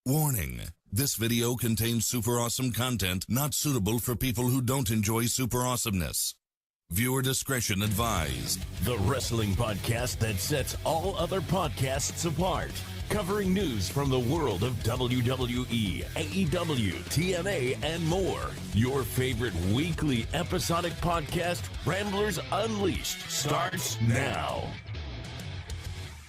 Warning. This video contains super awesome content not suitable for people who don't enjoy super awesomeness. Viewer discretion advised. The wrestling podcast that sets all other podcasts apart. Covering news from the world of WWE, AEW, TNA, and more. Your favorite weekly episodic podcast, Ramblers Unleashed, starts now.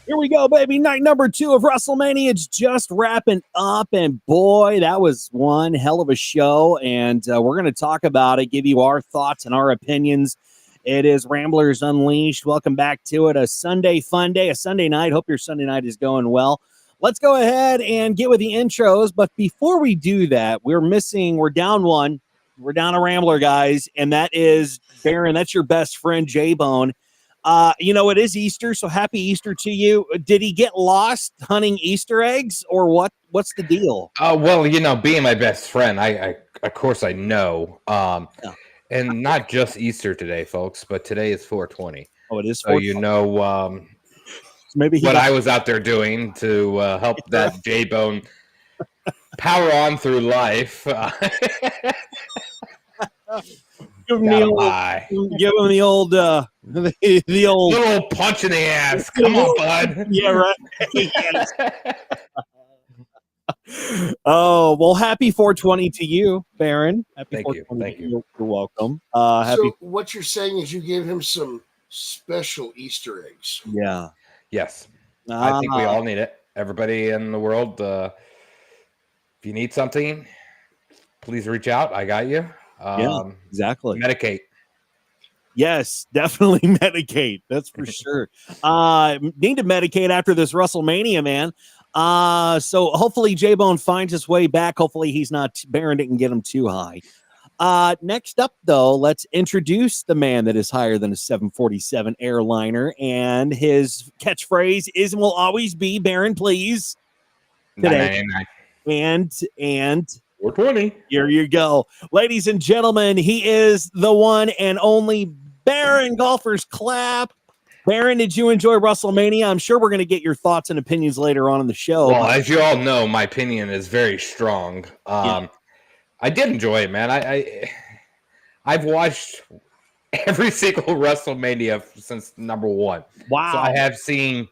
Here we go, baby. Night number 2 of Wrestlemania. It's just wrapping up, and boy, that was one hell of a show, and we're going to talk about it, give you our thoughts and our opinions. It is Ramblers Unleashed. Welcome back to it. A Sunday fun day, a Sunday night. Hope your Sunday night is going well. Let's go ahead and get with the intros, but before we do that, we're down one. We're down a Rambler, guys, and that is Baron. That's your best friend, J-Bone. It is Easter, so happy Easter to you. Did he get lost hunting Easter eggs, or what? What's the deal? Being my best friend, I of course I know. And not just Easter today, folks, but today is 420. Oh, it is 420. So maybe I was out there doing to help that J-Bone power on through life. Give him the old little punch in the ass. Come on, bud. Yeah, right. Oh, well, happy 420 to you, Baron. Happy Thank you. Thank you. You're welcome. So what you're saying is you gave him some special Easter eggs. Yeah. Yes. I think we all need it. Everybody in the world, if you need something, please reach out. I got you. Yeah, exactly. Medicate. Yes, definitely medicate. That's for sure. Need to medicate after this WrestleMania, man. So hopefully J-Bone finds his way back. Hopefully Baron didn't get him too high. Next up, though, let's introduce the man that is higher than a 747 airliner, and his catchphrase is and will always be Baron, please. Today. 999. And 420. Here you go. Ladies and gentlemen, he is the one and only Baron. Golfers clap. Baron, did you enjoy WrestleMania? I'm sure we're going to get your thoughts and opinions later on in the show. Well, as you all know, my opinion is very strong. I did enjoy it, man. I've watched every single WrestleMania since number 1. Wow. So I have seen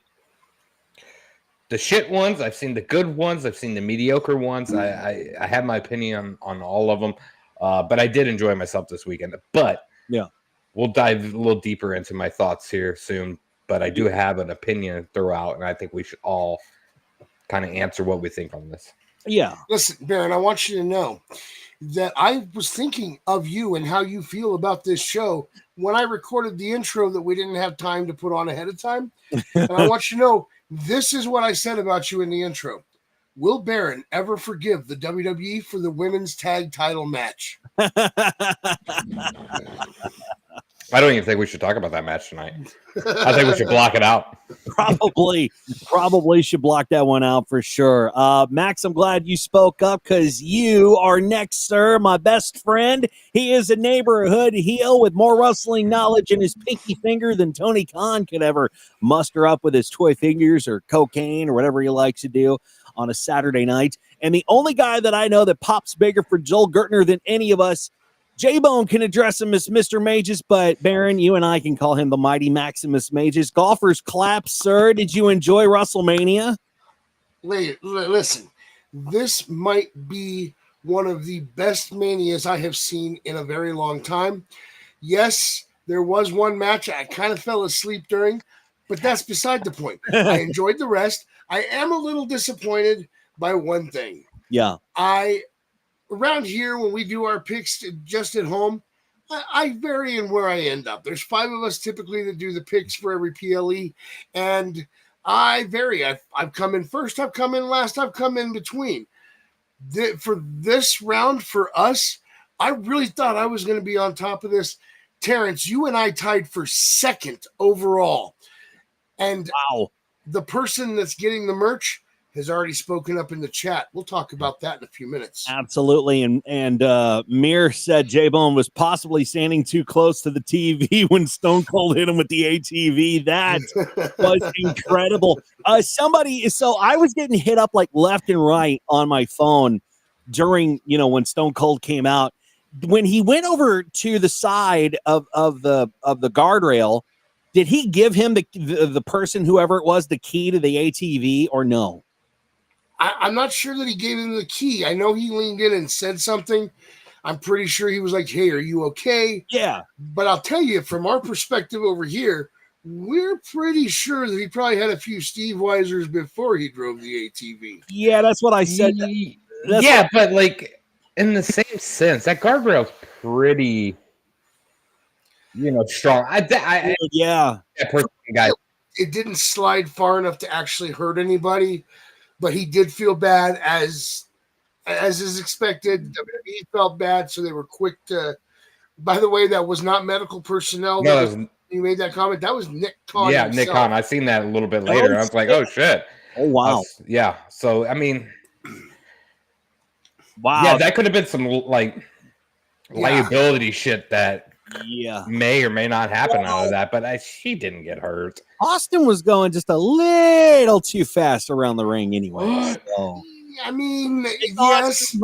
the shit ones, I've seen the good ones, I've seen the mediocre ones. I have my opinion on all of them, but I did enjoy myself this weekend. But yeah, we'll dive a little deeper into my thoughts here soon. But I do have an opinion throughout, and I think we should all kind of answer what we think on this. Yeah. Listen, Baron, I want you to know that I was thinking of you and how you feel about this show when I recorded the intro that we didn't have time to put on ahead of time. And I want you to know, this is what I said about you in the intro. Will Baron ever forgive the WWE for the women's tag title match? I don't even think we should talk about that match tonight. I think we should block it out. Probably should block that one out for sure. Max, I'm glad you spoke up because you are next, sir. My best friend. He is a neighborhood heel with more wrestling knowledge in his pinky finger than Tony Khan could ever muster up with his toy figures or cocaine or whatever he likes to do on a Saturday night. And the only guy that I know that pops bigger for Joel Gertner than any of us, J-Bone can address him as Mr. Mages, but Baron, you and I can call him the mighty Maximus Mages. Golfers clap, sir. Did you enjoy WrestleMania? Listen, this might be one of the best manias I have seen in a very long time. Yes, there was one match I kind of fell asleep during, but that's beside the point. I enjoyed the rest. I am a little disappointed by one thing. Yeah. Around here, when we do our picks just at home, I vary in where I end up. There's 5 of us typically that do the picks for every PLE, and I vary. I've come in first, I've come in last, I've come in between. For this round, for us, I really thought I was going to be on top of this. Terrence, you and I tied for second overall. And wow, the person that's getting the merch has already spoken up in the chat. We'll talk about that in a few minutes. Absolutely. And Mir said J-Bone was possibly standing too close to the TV when Stone Cold hit him with the ATV. That was incredible. So I was getting hit up like left and right on my phone during, when Stone Cold came out. When he went over to the side of the guardrail, did he give him the person, whoever it was, the key to the ATV or no? I'm not sure that he gave him the key. I know he leaned in and said something. I'm pretty sure he was like, hey, are you okay? Yeah. But I'll tell you, from our perspective over here, we're pretty sure that he probably had a few Steve Weisers before he drove the ATV. Yeah, that's what I said. But like in the same sense, that guardrail's pretty, strong. Yeah. It didn't slide far enough to actually hurt anybody. But he did feel bad, as is expected. He felt bad, so they were quick to. By the way, that was not medical personnel. No, you made that comment. That was Nick Khan. Yeah, himself. Nick Khan. I seen that a little bit later. I was like, oh shit. Oh wow. Yeah. So I mean, wow. Yeah, that could have been some liability shit that may or may not happen out of that. But she didn't get hurt. Austin was going just a little too fast around the ring anyway. So. I mean, yes,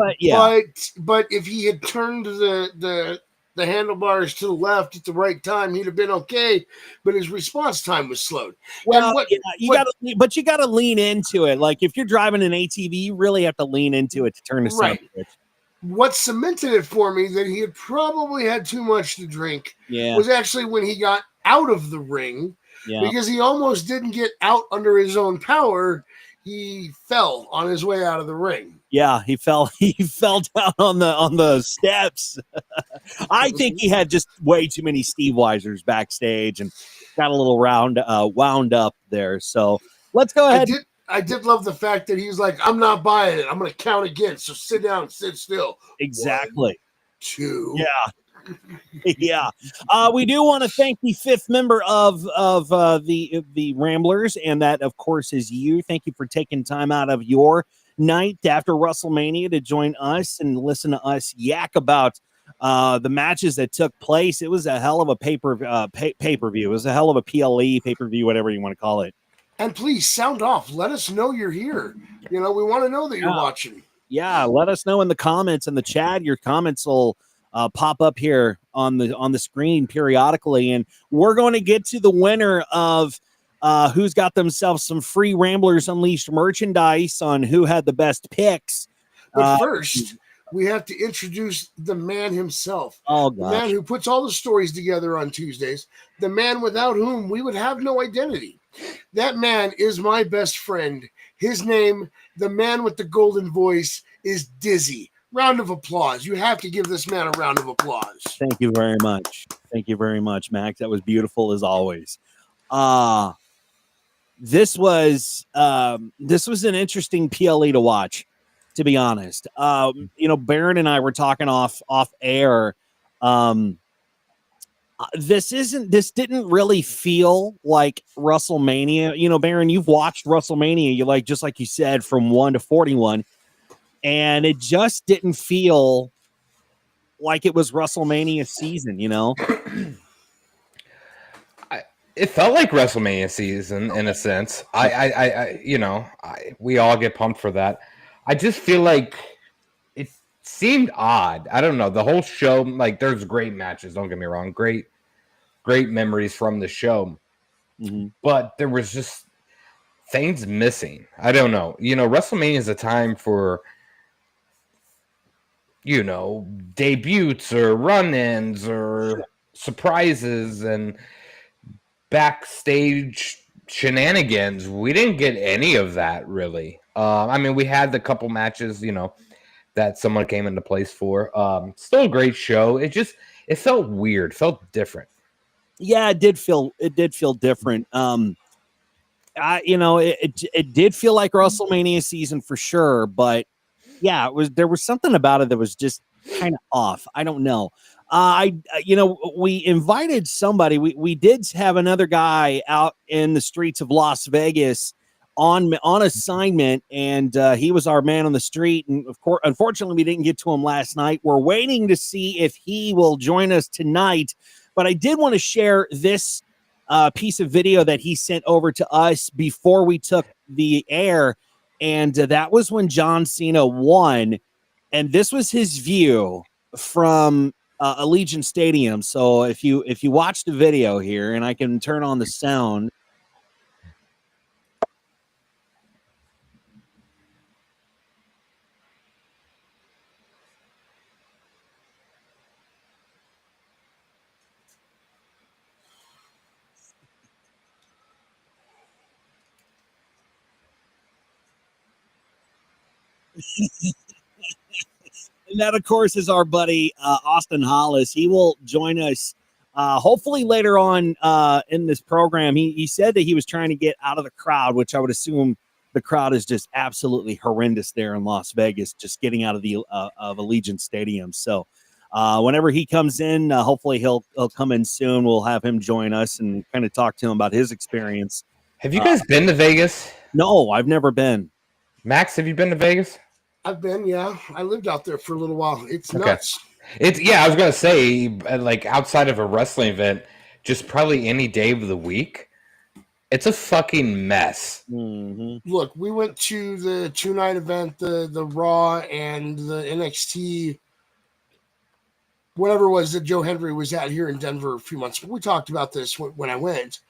but if he had turned the handlebars to the left at the right time, he'd have been okay. But his response time was slowed. Well, you got to lean into it. Like if you're driving an ATV, you really have to lean into it to turn the switch. What cemented it for me that he had probably had too much to drink was actually when he got out of the ring. Yeah. Because he almost didn't get out under his own power. He fell on his way out of the ring. Yeah, he fell. He fell down on the steps. I think he had just way too many Steve Weisers backstage and got a little wound up there. So let's go ahead. I did love the fact that he was like, "I'm not buying it. I'm going to count again. So sit down and sit still." Exactly. 1, 2. Yeah. Yeah, we do want to thank the 5th member of the Ramblers, and that, of course, is you. Thank you for taking time out of your night after WrestleMania to join us and listen to us yak about the matches that took place. It was a hell of a pay-per-view. It was a hell of a PLE pay-per-view, whatever you want to call it. And please sound off. Let us know you're here. We want to know that you're watching. Yeah, let us know in the comments and the chat. Your comments will pop up here on the screen periodically, and we're going to get to the winner of who's got themselves some free Ramblers Unleashed merchandise on who had the best picks. But first, we have to introduce the man himself. Oh, gosh. The man who puts all the stories together on Tuesdays. The man without whom we would have no identity. That man is my best friend. His name, the man with the golden voice, is Dizzy. Round of applause. You have to give this man a round of applause. Thank you very much. Thank you very much, Max. That was beautiful as always. This was an interesting PLE to watch, to be honest. Baron and I were talking off air. This didn't really feel like WrestleMania. Baron, you've watched WrestleMania, just like you said, from 1 to 41. And it just didn't feel like it was WrestleMania season, It felt like WrestleMania season in a sense. We all get pumped for that. I just feel like it seemed odd. I don't know. The whole show, there's great matches. Don't get me wrong. Great memories from the show. Mm-hmm. But there was just things missing. I don't know. WrestleMania is a time for debuts or run-ins or surprises and backstage shenanigans. We didn't get any of that, really. We had the couple matches, that someone came into place for. Still a great show. It felt weird, felt different. Yeah, it did feel different. It did feel like WrestleMania season for sure, but yeah, there was something about it that was just kind of off. I don't know. We invited somebody. We did have another guy out in the streets of Las Vegas on assignment, and he was our man on the street. And of course, unfortunately, we didn't get to him last night. We're waiting to see if he will join us tonight. But I did want to share this piece of video that he sent over to us before we took the air, and that was when John Cena won, and this was his view from Allegiant Stadium. So if you watch the video here, and I can turn on the sound. And that, of course, is our buddy Austin Hollis. He will join us hopefully later on in this program. He said that he was trying to get out of the crowd, which I would assume the crowd is just absolutely horrendous there in Las Vegas, just getting out of the of Allegiant Stadium. So whenever he comes in, hopefully he'll come in soon. We'll have him join us and kind of talk to him about his experience. Have you guys been to Vegas? No, I've never been. Max, have you been to Vegas? I've been, yeah. I lived out there for a little while. It's nuts. I was gonna say, like, outside of a wrestling event, just probably any day of the week, it's a fucking mess. Mm-hmm. Look, we went to the 2-night event, the Raw and the NXT, whatever it was that Joe Hendry was at here in Denver a few months ago. We talked about this when I went.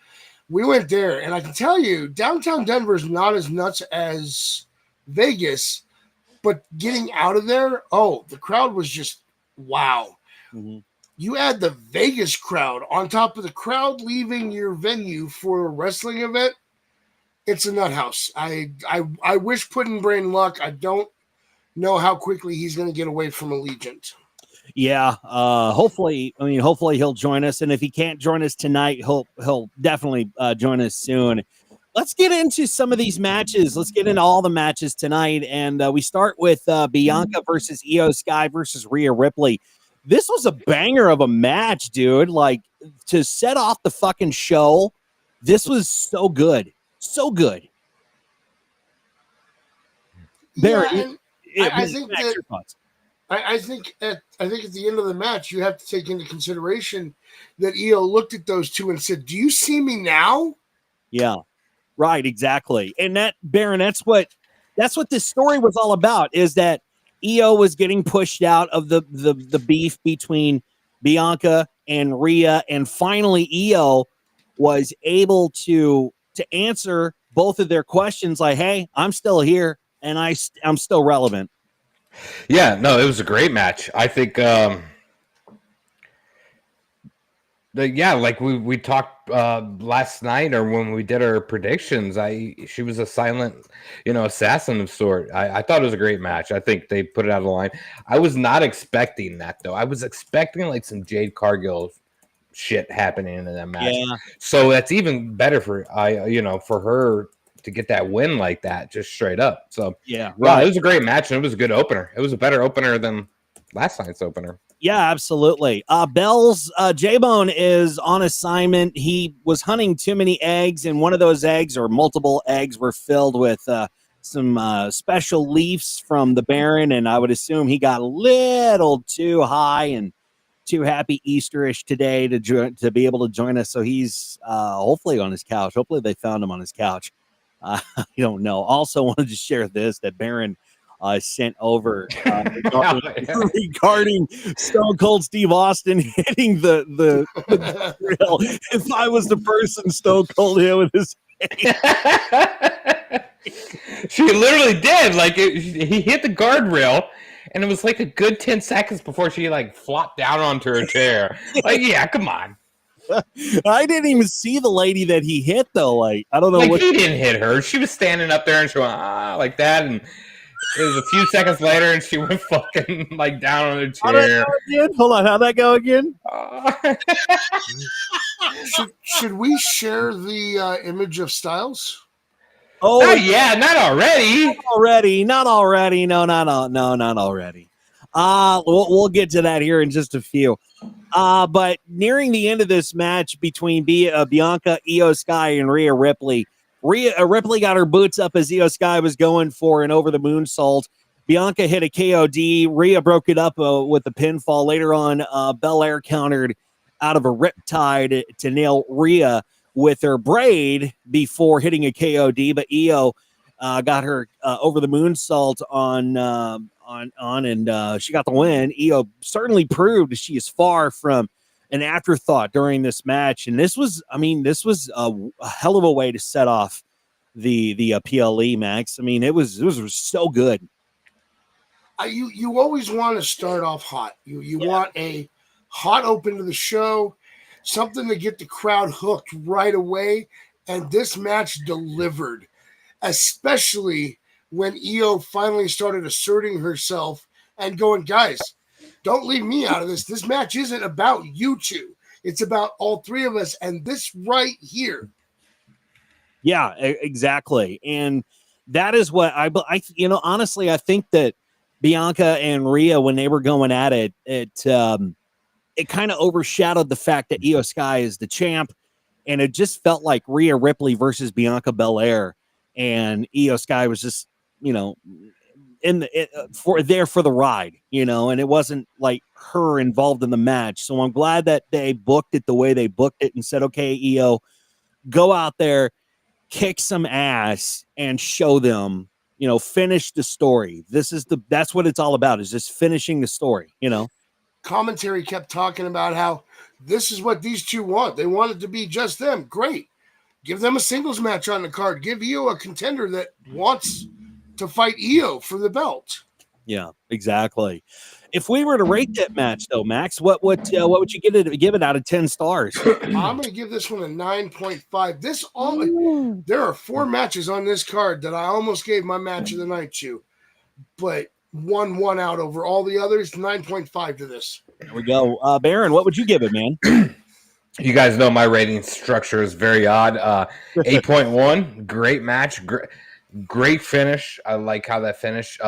We went there, and I can tell you, downtown Denver is not as nuts as Vegas. But getting out of there, the crowd was just wow. Mm-hmm. You add the Vegas crowd on top of the crowd leaving your venue for a wrestling event, it's a nut house. I wish Puddin' luck. I don't know how quickly he's going to get away from Allegiant. Yeah, hopefully he'll join us, and if he can't join us tonight, he'll definitely join us soon. Let's get into some of these matches. Let's get into all the matches tonight. And we start with Bianca versus Io Sky versus Rhea Ripley. This was a banger of a match, dude. Like, to set off the fucking show, this was so good. So good. Barry, I think at the end of the match, you have to take into consideration that Io looked at those two and said, "Do you see me now?" Yeah. Right, exactly. And that's what this story was all about, is that Io was getting pushed out of the beef between Bianca and Rhea, and finally Io was able to answer both of their questions like, "Hey, I'm still here and I'm still relevant." Yeah, no, it was a great match. I think like we talked last night, or when we did our predictions, she was a silent, assassin of sort. I thought it was a great match. I think they put it out of the line. I was not expecting that, though. I was expecting like some Jade Cargill shit happening in that match. Yeah. So that's even better for her to get that win like that, just straight up. So yeah, right. It was a great match, and it was a good opener. It was a better opener than last night's opener. Yeah, absolutely. Bell's J-Bone is on assignment. He was hunting too many eggs, and one of those eggs, or multiple eggs, were filled with some special leaves from the Baron, and I would assume he got a little too high and too happy Easterish today to be able to join us. So he's hopefully on his couch. Hopefully they found him on his couch. I don't know. Also wanted to share this, that Baron sent over regarding Stone Cold Steve Austin hitting the grill. If I was the person Stone Cold hit with his hand. She literally did. Like, he hit the guardrail, and it was like a good 10 seconds before she like flopped down onto her chair. Like, yeah, come on. I didn't even see the lady that he hit, though. Like, I don't know. Like, he didn't hit her. She was standing up there, and she went like that, and it was a few seconds later, and she went fucking like down on her chair. Hold on, how'd that go again? Should we share the image of Styles? Oh yeah, not already. Not already. No, not already. We'll get to that here in just a few. But nearing the end of this match between Bianca, Io Sky, and Rhea Ripley, Ripley got her boots up as Io Sky was going for an over the moonsault. Bianca hit a KOD. Rhea broke it up with the pinfall. Later on, Belair countered out of a riptide to nail Rhea with her braid before hitting a KOD. But Io got her over the moonsault on, and she got the win. Io certainly proved she is far from an afterthought during this match. And this was a hell of a way to set off the PLE, Max. I mean, it was so good. You always want to start off hot. You want a hot open to the show, something to get the crowd hooked right away. And this match delivered, especially when Io finally started asserting herself and going, guys, don't leave me out of this. This match isn't about you two. It's about all three of us and this right here. Yeah, exactly. And that is what honestly, I think that Bianca and Rhea, when they were going at it, it kind of overshadowed the fact that Io Sky is the champ, and it just felt like Rhea Ripley versus Bianca Belair, and Io Sky was just, for the ride, and it wasn't like her involved in the match. So I'm glad that they booked it the way they booked it and said, okay, Io, go out there, kick some ass, and show them. Finish the story. That's what it's all about, is just finishing the story, Commentary kept talking about how this is what these two want. They want it to be just them. Great. Give them a singles match on the card. Give Io a contender that wants to fight Io for the belt. Yeah, exactly. If we were to rate that match, though, Max, what would you give it out of 10 stars? I'm going to give this one a 9.5. There are 4 matches on this card that I almost gave my match of the night to, but one out over all the others. 9.5 to this. There we go. Baron, what would you give it, man? You guys know my rating structure is very odd. 8.1, great match, great finish. I like how that finished.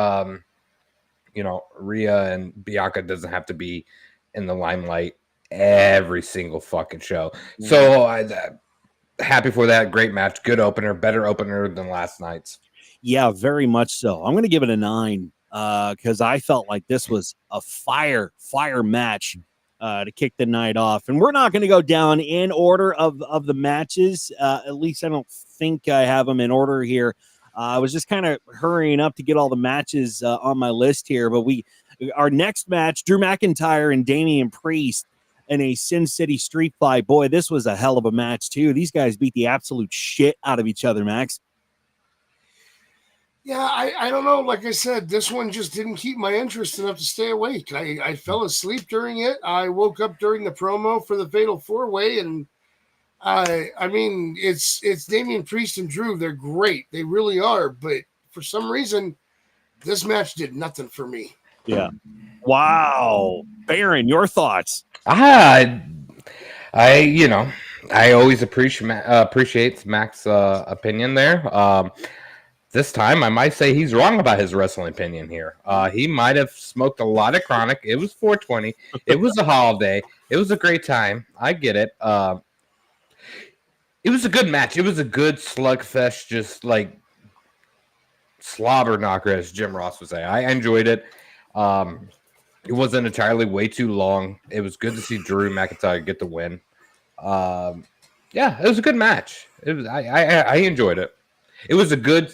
Rhea and Bianca doesn't have to be in the limelight every single fucking show. So happy for that. Great match. Good opener. Better opener than last night's. Yeah, very much so. I'm going to give it a 9 because I felt like this was a fire match to kick the night off. And we're not going to go down in order of the matches. At least I don't think I have them in order here. I was just kind of hurrying up to get all the matches on my list here, but our next match, Drew McIntyre and Damian Priest in a Sin City street fight. Boy, this was a hell of a match too. These guys beat the absolute shit out of each other, Max. Yeah, I don't know. Like I said, this one just didn't keep my interest enough to stay awake. I fell asleep during it. I woke up during the promo for the Fatal 4-Way, and I mean, it's Damian Priest and Drew. They're great. They really are. But for some reason, this match did nothing for me. Yeah. Wow. Baron, your thoughts? I always appreciate Mac's opinion there. This time, I might say he's wrong about his wrestling opinion here. He might have smoked a lot of chronic. It was 420. It was a holiday. It was a great time. I get it. It was a good match. It was a good slugfest, just like slobber knocker, as Jim Ross would say. I enjoyed it. It wasn't entirely way too long. It was good to see Drew McIntyre get the win. Yeah, it was a good match. It was. I enjoyed it. It was a good.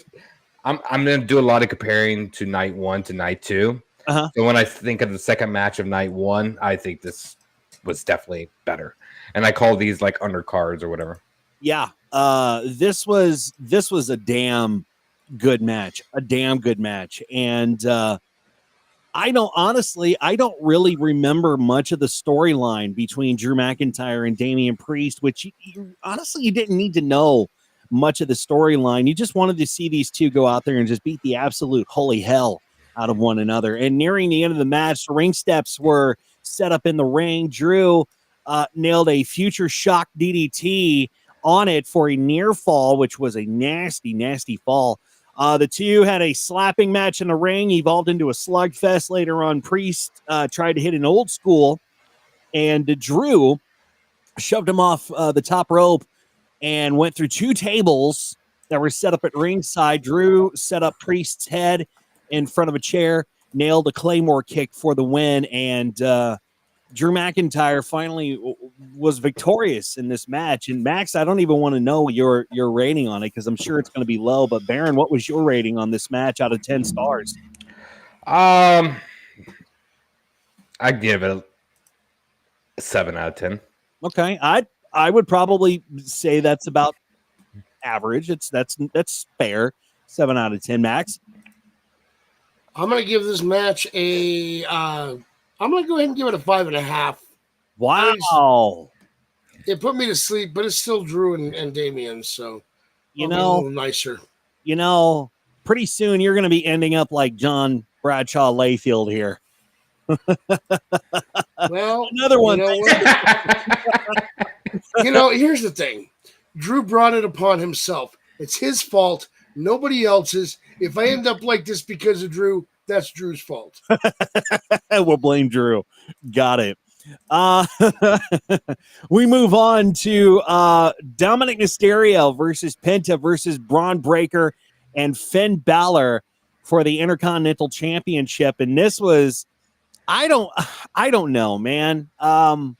I'm going to do a lot of comparing to night 1 to night 2. Uh-huh. So when I think of the second match of night 1, I think this was definitely better. And I call these like undercards or whatever. Yeah, this was a damn good match, and I don't really remember much of the storyline between Drew McIntyre and Damian Priest, which you didn't need to know much of the storyline. You just wanted to see these two go out there and just beat the absolute holy hell out of one another. And nearing the end of the match, the ring steps were set up in the ring. Drew nailed a future shock DDT on it for a near fall, which was a nasty, nasty fall. The two had a slapping match in the ring, evolved into a slugfest. Later on, Priest tried to hit an old school, and Drew shoved him off the top rope and went through 2 tables that were set up at ringside. Drew set up Priest's head in front of a chair, nailed a Claymore kick for the win, and Drew McIntyre finally was victorious in this match. And Max, I don't even want to know your rating on it because I'm sure it's going to be low. But Baron, what was your rating on this match out of 10 stars? I give it a 7 out of 10. Okay, I would probably say that's about average. That's fair. 7 out of 10. Max, I'm going to give this match I'm going to go ahead and give it a 5.5. wow. It put me to sleep, but it's still Drew and Damian, so You I'll be a know, little nicer. Pretty soon you're going to be ending up like John Bradshaw Layfield here. Well, Another one. Here's the thing. Drew brought it upon himself. It's his fault, nobody else's. If I end up like this because of Drew, that's Drew's fault. We'll blame Drew. Got it. We move on to Dominik Mysterio versus Penta versus Bron Breakker and Finn Bálor for the Intercontinental Championship. And this was, I don't know, man. Penta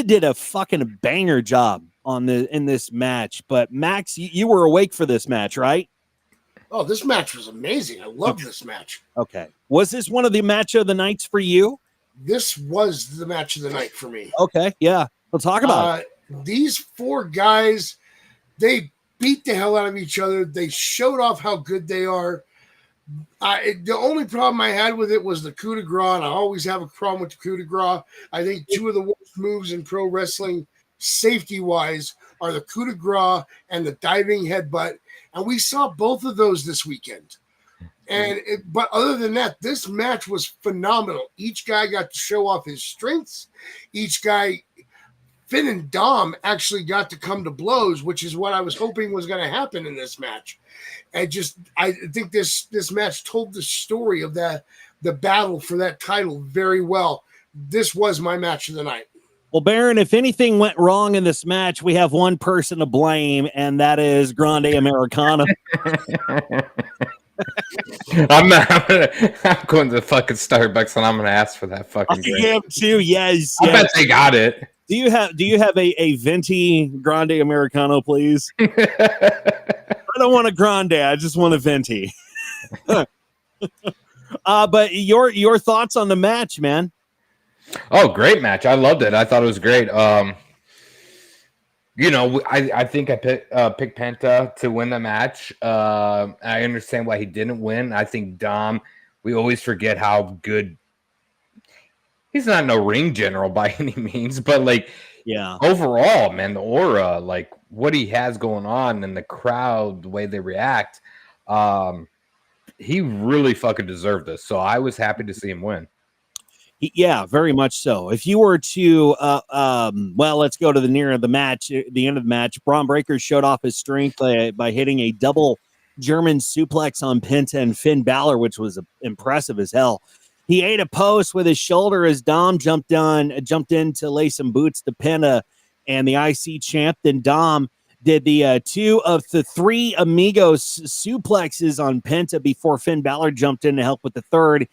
did a fucking banger job in this match. But Max, you were awake for this match, right? Oh, this match was amazing. I love this match. Okay. Was this one of the match of the nights for you? This was the match of the night for me. Okay, yeah. We'll talk about it. These four guys, they beat the hell out of each other. They showed off how good they are. The only problem I had with it was the coup de grace, and I always have a problem with the coup de grace. I think two of the worst moves in pro wrestling, safety-wise, are the coup de grace and the diving headbutt. And we saw both of those this weekend. But other than that, this match was phenomenal. Each guy got to show off his strengths. Each guy, Finn and Dom, actually got to come to blows, which is what I was hoping was going to happen in this match. I think this match told the story of the battle for that title very well. This was my match of the night. Well, Baron, if anything went wrong in this match, we have one person to blame, and that is Grande Americana. I'm going to fucking Starbucks and I'm going to ask for that fucking drink. I am too. Yes. I bet they got it. Do you have a venti Grande Americano, please? I don't want a grande. I just want a venti. But your thoughts on the match, man? Oh, great match. I loved it. I thought it was great. I think I picked Penta to win the match. I understand why he didn't win. I think Dom, we always forget how good. He's not no ring general by any means, but overall, man, the aura, like what he has going on and the crowd, the way they react, he really fucking deserved this. So I was happy to see him win. Yeah, very much so. If you were to, let's go to the end of the match. Bron Breakker showed off his strength by hitting a double German suplex on Penta and Finn Bálor, which was impressive as hell. He ate a post with his shoulder as Dom jumped in to lay some boots to Penta and the IC champ. Then Dom did the 2 of the 3 Amigos suplexes on Penta before Finn Bálor jumped in to help with the third.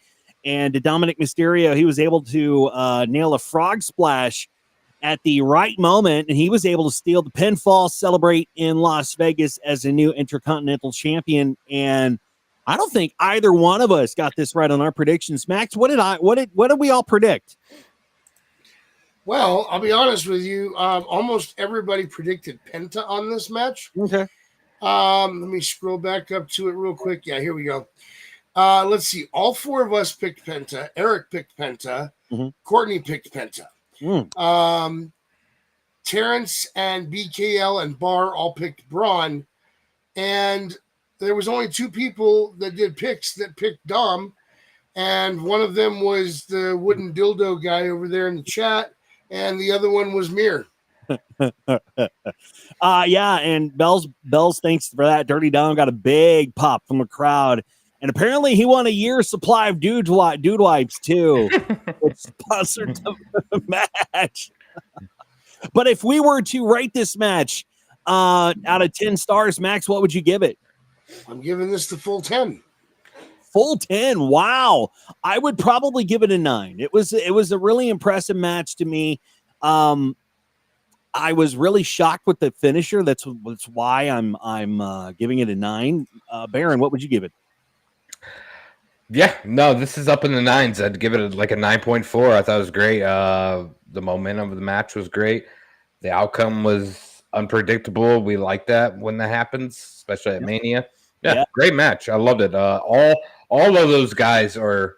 And Dominik Mysterio, he was able to nail a frog splash at the right moment, and he was able to steal the pinfall, celebrate in Las Vegas as a new Intercontinental champion. And I don't think either one of us got this right on our predictions. Max, what did we all predict? Well, I'll be honest with you. Almost everybody predicted Penta on this match. Okay. Let me scroll back up to it real quick. Yeah, here we go. Let's see. All 4 of us picked Penta. Eric picked Penta. Mm-hmm. Courtney picked Penta. Mm. Terrence and BKL and Bar all picked Bron. And there was only 2 people that did picks that picked Dom. And one of them was the wooden dildo guy over there in the chat. And the other one was Mir. Yeah, and Bells, thanks for that. Dirty Dom got a big pop from the crowd. And apparently he won a year's supply of dude wipes too, which sponsored the match. But if we were to rate this match Out of 10 stars, Max, what would you give it? I'm giving this the full 10. Full 10. Wow. I would probably give it a 9. It was a really impressive match to me. I was really shocked with the finisher. That's why I'm giving it a 9. Baron, what would you give it? Yeah, no, this is up in the 9s. I'd give it like a 9.4. I thought it was great. The momentum of the match was great. The outcome was unpredictable. We like that when that happens, especially at Mania. Yeah, great match. I loved it. All of those guys are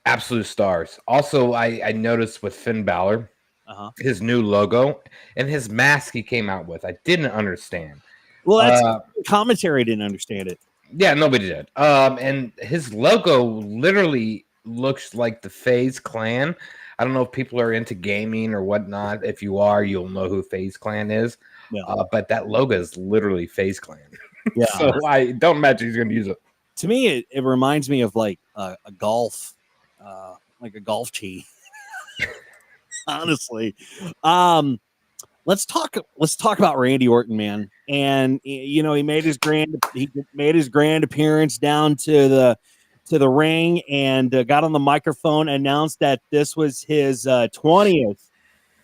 absolute stars. Also, I noticed with Finn Balor, his new logo and his mask he came out with. I didn't understand. Well, that's commentary didn't understand it. Yeah, nobody did. And his logo literally looks like the FaZe Clan. I don't know if people are into gaming or whatnot. If you are, you'll know who FaZe Clan is. Yeah. But that logo is literally FaZe Clan. Yeah. So I don't imagine he's going to use it. To me, it reminds me of like a golf, like a golf tee. Honestly, let's talk about Randy Orton, man. And you know, he made his grand appearance down to the ring and got on the microphone, announced that this was his 20th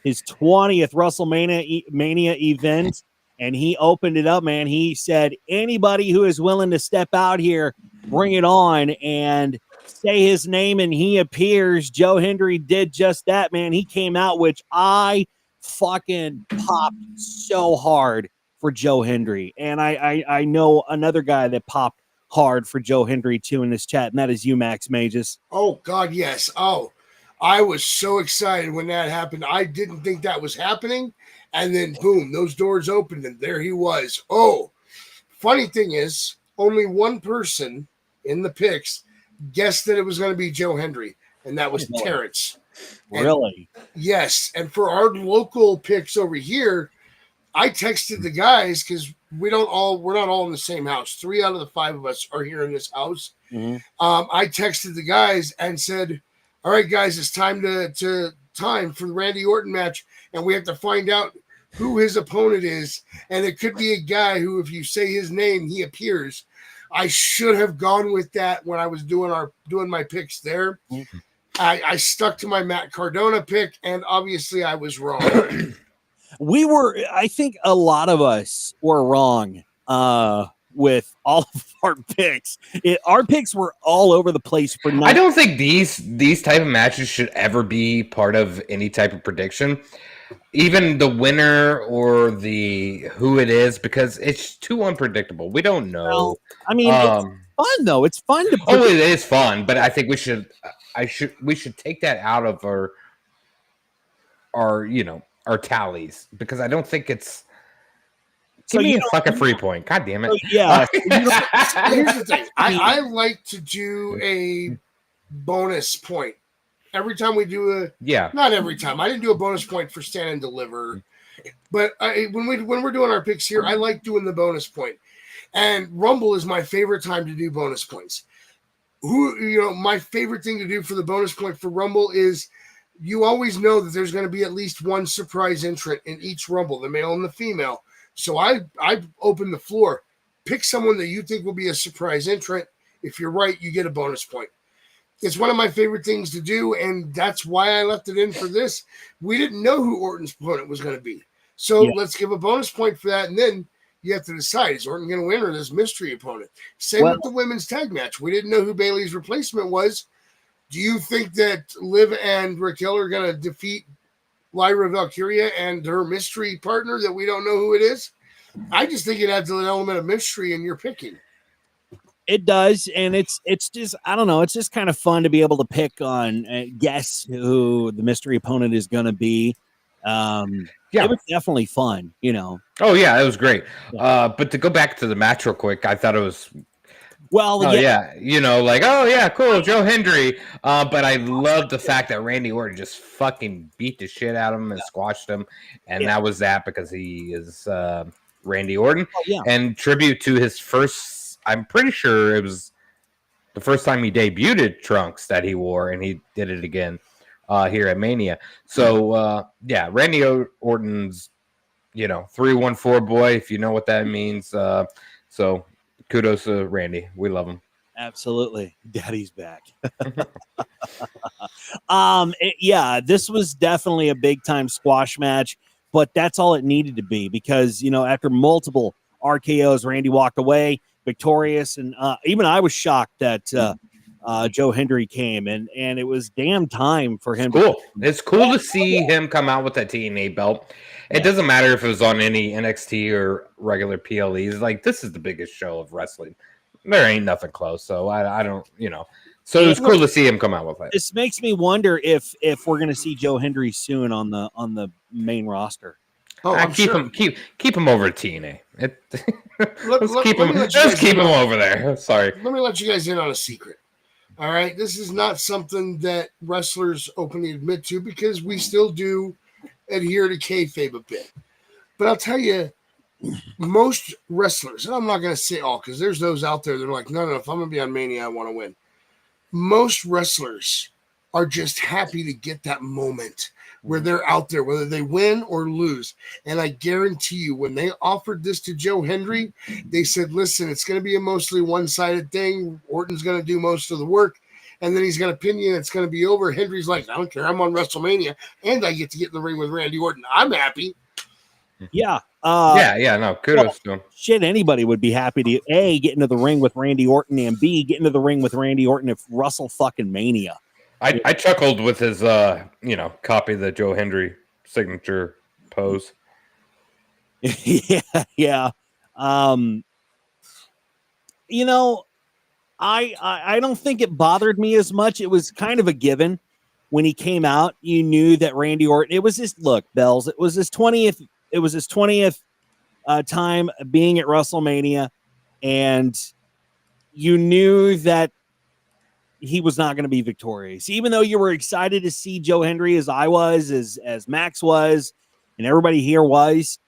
WrestleMania event, and he opened it up, man. He said, anybody who is willing to step out here, bring it on, and say his name and he appears. Joe Hendry did just that, man. He came out, which I fucking popped so hard for Joe Hendry. And I know another guy that popped hard for Joe Hendry too in this chat, and that is you, Max Mages. Oh God, yes. Oh, I was so excited when that happened. I didn't think that was happening. And then boom, those doors opened and there he was. Oh, funny thing is, only one person in the picks guessed that it was going to be Joe Hendry, and that was Terrence. Really? Yes. And for our local picks over here, I texted the guys because we're not all in the same house. 3 out of the 5 of us are here in this house. Mm-hmm. I texted the guys and said, all right, guys, it's time time for the Randy Orton match, and we have to find out who his opponent is. And it could be a guy who, if you say his name, he appears. I should have gone with that when I was doing my picks there. Mm-hmm. I stuck to my Matt Cardona pick, and obviously I was wrong. I think a lot of us were wrong with all of our picks. Our picks were all over the place for I don't think these type of matches should ever be part of any type of prediction. Even the winner or who it is, because it's too unpredictable. We don't know. Well, I mean, it's fun though. It's fun to. Oh, it is fun, but I think we should take that out of our tallies, because I don't think it's. Give me a fucking free point. God damn it. Yeah. Here's the thing. I like to do a bonus point. Every time we do not every time. I didn't do a bonus point for Stand and Deliver. But when we're doing our picks here, I like doing the bonus point. And Rumble is my favorite time to do bonus points. My favorite thing to do for the bonus point for Rumble is you always know that there's going to be at least one surprise entrant in each Rumble, the male and the female. So I open the floor. Pick someone that you think will be a surprise entrant. If you're right, you get a bonus point. It's one of my favorite things to do, and that's why I left it in for this. We didn't know who Orton's opponent was going to be. So let's give a bonus point for that, and then you have to decide, is Orton going to win or this mystery opponent? Same with the women's tag match. We didn't know who Bayley's replacement was. Do you think that Liv and Raquel are going to defeat Lyra Valkyria and her mystery partner that we don't know who it is? I just think it adds an element of mystery in your picking. It does, and it's just, I don't know, it's just kind of fun to be able to pick on, guess who the mystery opponent is going to be. It was definitely fun, Oh yeah, it was great. Yeah. But to go back to the match real quick, I thought it was cool, Joe Hendry. But I love the fact that Randy Orton just fucking beat the shit out of him and squashed him, and that was because he is Randy Orton. Oh, yeah. And tribute to his first. I'm pretty sure it was the first time he debuted trunks that he wore, and he did it again here at Mania. So, Randy Orton's 314 boy, if you know what that means. So kudos to Randy. We love him. Absolutely. Daddy's back. This was definitely a big time squash match, but that's all it needed to be because, after multiple RKOs, Randy walked away victorious. And even I was shocked that Joe Hendry came and it was damn time for him. It's cool to see him come out with that TNA belt. It doesn't matter if it was on any NXT or regular PLEs. Like, this is the biggest show of wrestling. There ain't nothing close. So I don't, So it was cool to see him come out with it. This makes me wonder if we're going to see Joe Hendry soon on the main roster. Keep him over at TNA. Let's keep him over there. Sorry. Let me let you guys in on a secret. All right, this is not something that wrestlers openly admit to because we still do adhere to kayfabe a bit. But I'll tell you, most wrestlers, and I'm not going to say all because there's those out there that are like, no, if I'm going to be on Mania, I want to win. Most wrestlers are just happy to get that moment where they're out there, whether they win or lose. And I guarantee you, when they offered this to Joe Hendry, they said, listen, it's going to be a mostly one-sided thing. Orton's going to do most of the work, and then he's going to pin you, and it's going to be over. Hendry's like, I don't care. I'm on WrestleMania, and I get to get in the ring with Randy Orton. I'm happy. Yeah. Kudos to him. Shit, anybody would be happy to A, get into the ring with Randy Orton, and B, get into the ring with Randy Orton if Russell fucking Mania. I chuckled with his copy of the Joe Hendry signature pose. Yeah. I don't think it bothered me as much. It was kind of a given when he came out. You knew that Randy Orton, it was his look, Bells. It was his 20th. It was his 20th time being at WrestleMania, and you knew that he was not going to be victorious. Even though you were excited to see Joe Hendry as I was, as Max was, and everybody here was,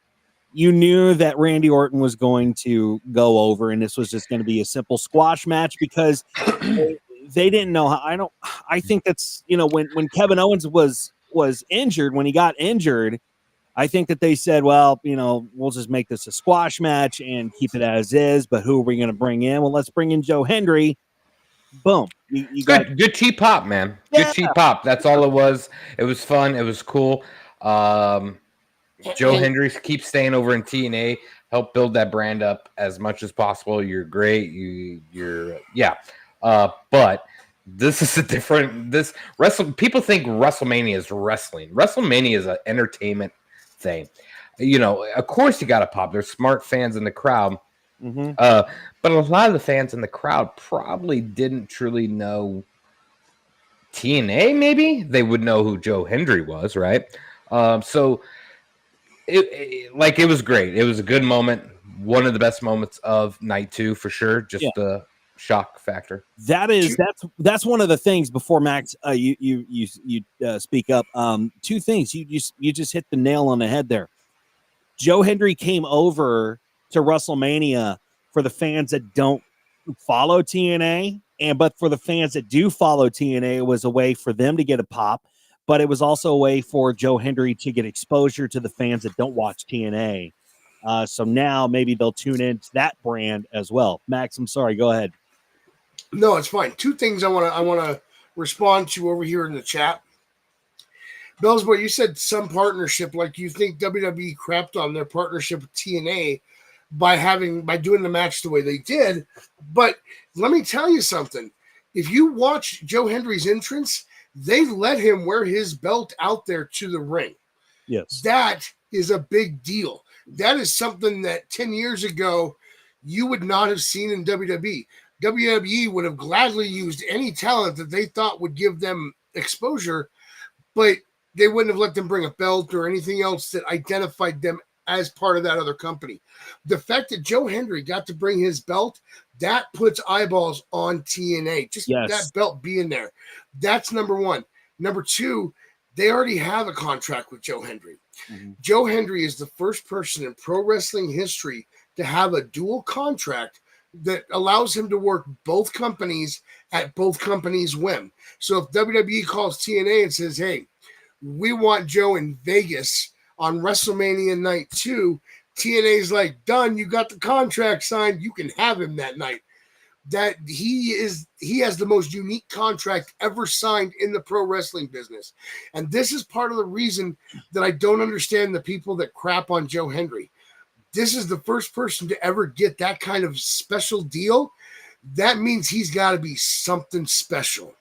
you knew that Randy Orton was going to go over, and this was just going to be a simple squash match because they didn't know how. I think that's, when Kevin Owens was injured, when he got injured, I think that they said, well, we'll just make this a squash match and keep it as is. But who are we going to bring in? Well, let's bring in Joe Hendry. Boom. You got good cheap pop, man. Yeah. Good cheap pop. That's all it was. It was fun. It was cool. Joe Hendry keeps staying over in TNA. Help build that brand up as much as possible. You're great. But this is a different. People think WrestleMania is wrestling. WrestleMania is an entertainment thing. Of course you got to pop. There's smart fans in the crowd. Mm-hmm. But a lot of the fans in the crowd probably didn't truly know TNA. Maybe they would know who Joe Hendry was, right? So it was great. It was a good moment. One of the best moments of night 2 for sure. Just the shock factor. That's one of the things. Before Max, you speak up. 2 things. You just hit the nail on the head there. Joe Hendry came over to WrestleMania for the fans that don't follow TNA, but for the fans that do follow TNA, it was a way for them to get a pop, but it was also a way for Joe Hendry to get exposure to the fans that don't watch TNA. So now maybe they'll tune into that brand as well. Max, I'm sorry. Go ahead. No, it's fine. 2 things I want to respond to over here in the chat. Bellsboy, you said some partnership, like you think WWE crapped on their partnership with TNA by doing the match the way they did. But let me tell you something. If you watch Joe Hendry's entrance, they let him wear his belt out there to the ring. Yes. That is a big deal. That is something that 10 years ago you would not have seen in WWE. WWE would have gladly used any talent that they thought would give them exposure, but they wouldn't have let them bring a belt or anything else that identified them as part of that other company. The fact that Joe Hendry got to bring his belt, that puts eyeballs on TNA. Just that belt being there. That's number 1. Number 2, they already have a contract with Joe Hendry. Mm-hmm. Joe Hendry is the first person in pro wrestling history to have a dual contract that allows him to work both companies at both companies' whim. So if WWE calls TNA and says, hey, we want Joe in Vegas on WrestleMania night 2, TNA's like, done, you got the contract signed, you can have him that night. That he has the most unique contract ever signed in the pro wrestling business. And this is part of the reason that I don't understand the people that crap on Joe Hendry. This is the first person to ever get that kind of special deal. That means he's got to be something special.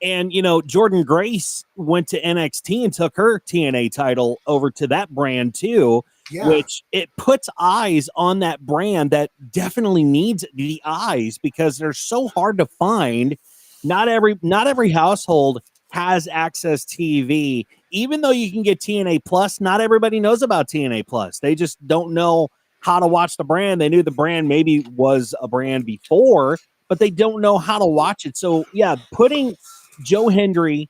And, Jordan Grace went to NXT and took her TNA title over to that brand too, which it puts eyes on that brand that definitely needs the eyes because they're so hard to find. Not every household has access TV. Even though you can get TNA Plus, not everybody knows about TNA Plus. They just don't know how to watch the brand. They knew the brand maybe was a brand before, but they don't know how to watch it. So, putting Joe Hendry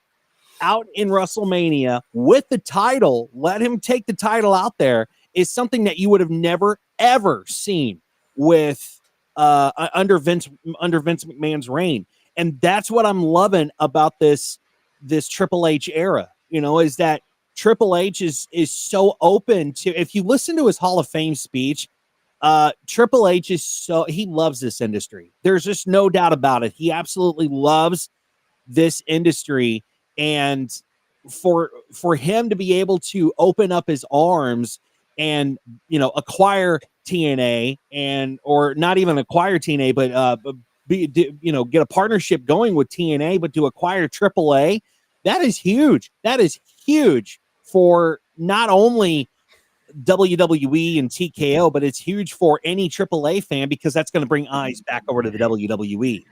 out in WrestleMania with the title, let him take the title out there, is something that you would have never, ever seen with under Vince McMahon's reign. And that's what I'm loving about this Triple H era, is that Triple H is so open to, if you listen to his Hall of Fame speech, Triple H he loves this industry. There's just no doubt about it. He absolutely loves this industry, and for him to be able to open up his arms and acquire TNA or not even acquire TNA, but get a partnership going with TNA, but to acquire AAA, that is huge. That is huge for not only WWE and TKO, but it's huge for any AAA fan because that's going to bring eyes back over to the WWE.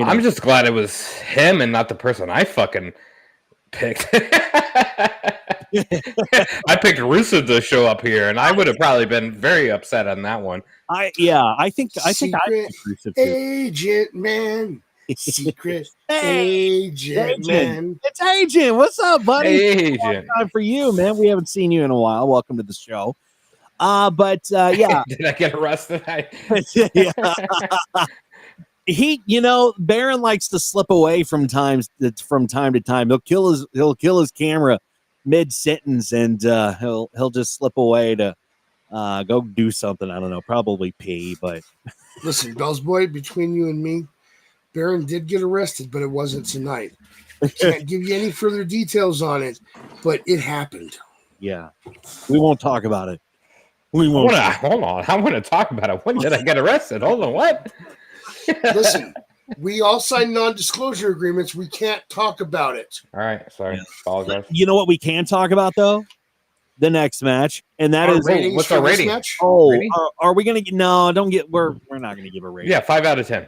I'm just glad it was him and not the person I fucking picked. I picked Russo to show up here, and I would have probably been very upset on that one. I think Agent Man. Secret agent man. It's Agent. What's up, buddy? Hey, Agent. Time for you, man. We haven't seen you in a while. Welcome to the show. But yeah. Did I get arrested? Baron likes to slip away from time to time. He'll kill his camera mid sentence, and he'll just slip away to go do something. I don't know, probably pee. But listen, Bell's boy, between you and me, Baron did get arrested, but it wasn't tonight. I can't give you any further details on it, but it happened. Yeah, we won't talk about it. We won't. Hold on, I want to talk about it. When did I get arrested? Hold on, what? Listen, we all signed non-disclosure agreements. We can't talk about it. All right, sorry. Apologize. You know what we can talk about though? The next match, and that is what's our rating? Match? Are we gonna get? No, don't get. We're not gonna give a rating. Yeah, 5 out of 10.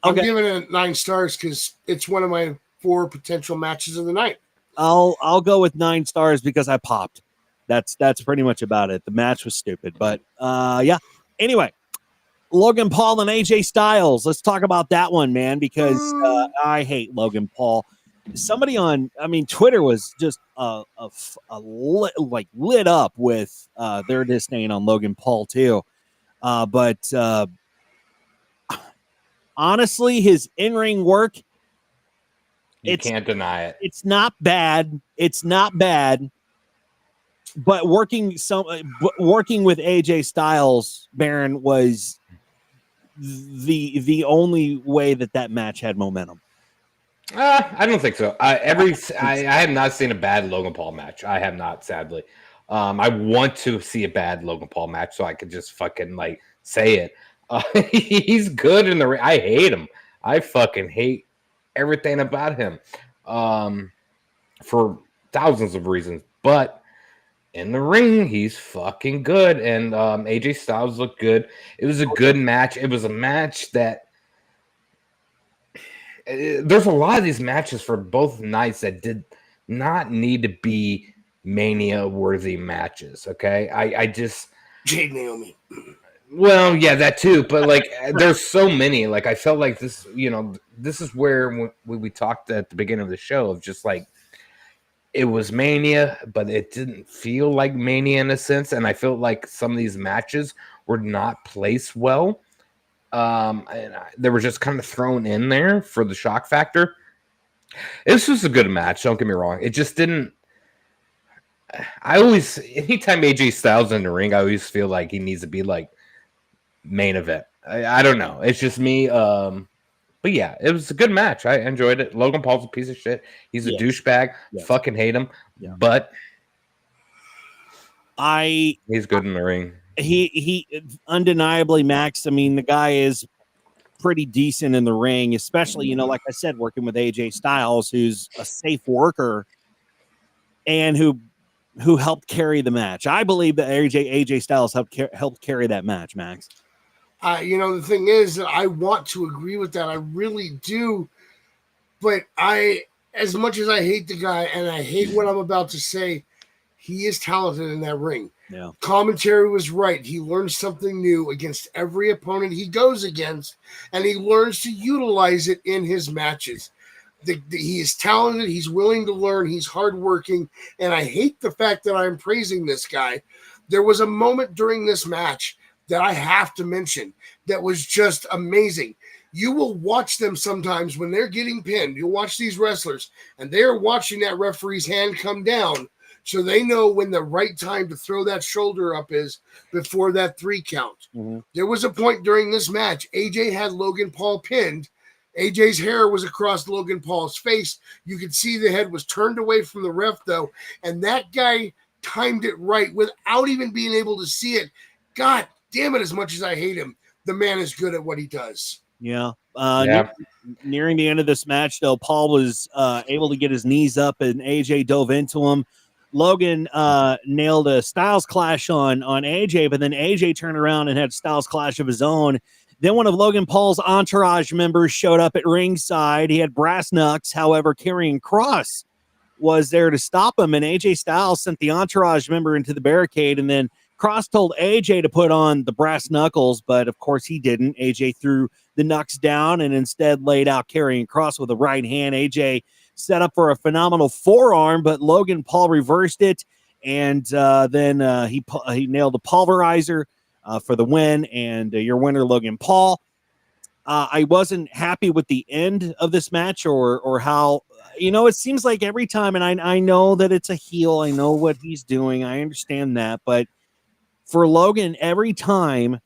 I'm giving it 9 stars because it's one of my 4 potential matches of the night. I'll go with 9 stars because I popped. That's pretty much about it. The match was stupid, but yeah. Anyway, Logan Paul and AJ Styles. Let's talk about that one, man, because I hate Logan Paul. Somebody on, Twitter was just lit up with their disdain on Logan Paul too. But honestly, his in-ring work, you can't deny it. It's not bad. But working with AJ Styles, Baron, was the only way that match had momentum. I don't think so. I have not seen a bad Logan Paul match. I have not, sadly. I want to see a bad Logan Paul match so I could just fucking say it. He's good in the ring. I hate him. I fucking hate everything about him for thousands of reasons. But in the ring, he's fucking good. And AJ Styles looked good. It was a good match. It was a match that there's a lot of these matches for both nights that did not need to be Mania-worthy matches, okay? I just... Jade Naomi. Well, yeah, that too. But, there's so many. I felt like this, this is where we talked at the beginning of the show of just, it was Mania, but it didn't feel like Mania in a sense. And I felt like some of these matches were not placed well. They were just kind of thrown in there for the shock factor. This was a good match. Don't get me wrong. It just didn't. I always, anytime AJ Styles in the ring, I always feel like he needs to be like main event. I don't know. It's just me. But yeah, it was a good match. I enjoyed it. Logan Paul's a piece of shit. He's a douchebag. Yes. Fucking hate him. Yeah. But he's good in the ring. He undeniably, Max. I mean, the guy is pretty decent in the ring, especially, like I said, working with AJ Styles, who's a safe worker and who helped carry the match. I believe that AJ Styles helped carry that match, Max. The thing is that I want to agree with that. I really do. But as much as I hate the guy and I hate what I'm about to say, he is talented in that ring. Yeah. Commentary was right. He learns something new against every opponent he goes against, and he learns to utilize it in his matches. He is talented. He's willing to learn. He's hardworking, and I hate the fact that I'm praising this guy. There was a moment during this match that I have to mention that was just amazing. You will watch them sometimes when they're getting pinned. You'll watch these wrestlers, and they're watching that referee's hand come down, so they know when the right time to throw that shoulder up is before that 3 count. Mm-hmm. There was a point during this match, AJ had Logan Paul pinned. AJ's hair was across Logan Paul's face. You could see the head was turned away from the ref, though, and that guy timed it right without even being able to see it. God damn it, as much as I hate him, the man is good at what he does. Yeah. Nearing the end of this match, though, Paul was able to get his knees up, and AJ dove into him. Logan nailed a Styles clash on AJ, but then AJ turned around and had Styles clash of his own. Then one of Logan Paul's entourage members showed up at ringside. He had brass knucks. However, Karrion Kross was there to stop him, and AJ Styles sent the entourage member into the barricade, and then Kross told AJ to put on the brass knuckles, but of course he didn't. AJ threw the knucks down and instead laid out Karrion Kross with a right hand. AJ set up for a phenomenal forearm, but Logan Paul reversed it, and then he nailed a pulverizer for the win, and your winner, Logan Paul. I wasn't happy with the end of this match or how, it seems like every time, and I know that it's a heel, I know what he's doing, I understand that, but for Logan, every time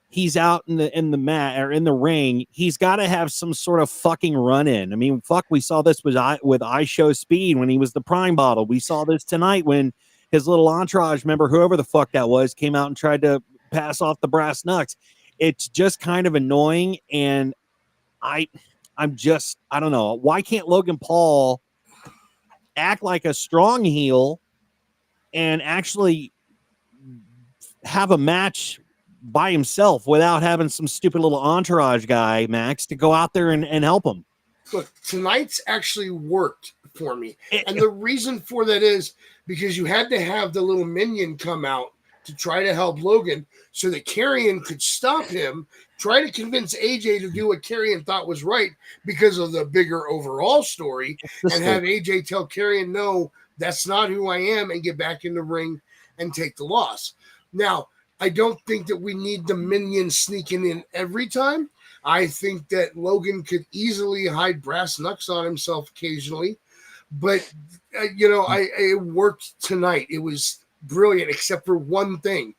he's out in the mat or in the ring, he's got to have some sort of fucking run in. I mean, fuck, we saw this with I Show Speed when he was the Prime Bottle. We saw this tonight when his little entourage member, whoever the fuck that was, came out and tried to pass off the brass knucks. It's just kind of annoying, and I don't know. Why can't Logan Paul act like a strong heel and actually have a match by himself without having some stupid little entourage guy, Max, to go out there and help him? Look, tonight's actually worked for me. And the reason for that is because you had to have the little minion come out to try to help Logan so that Karrion could stop him, try to convince AJ to do what Karrion thought was right because of the bigger overall story, and have AJ tell Karrion, no, that's not who I am, and get back in the ring and take the loss. Now, I don't think that we need the minion sneaking in every time. I think that Logan could easily hide brass knucks on himself occasionally. But, it worked tonight. It was brilliant, except for one thing.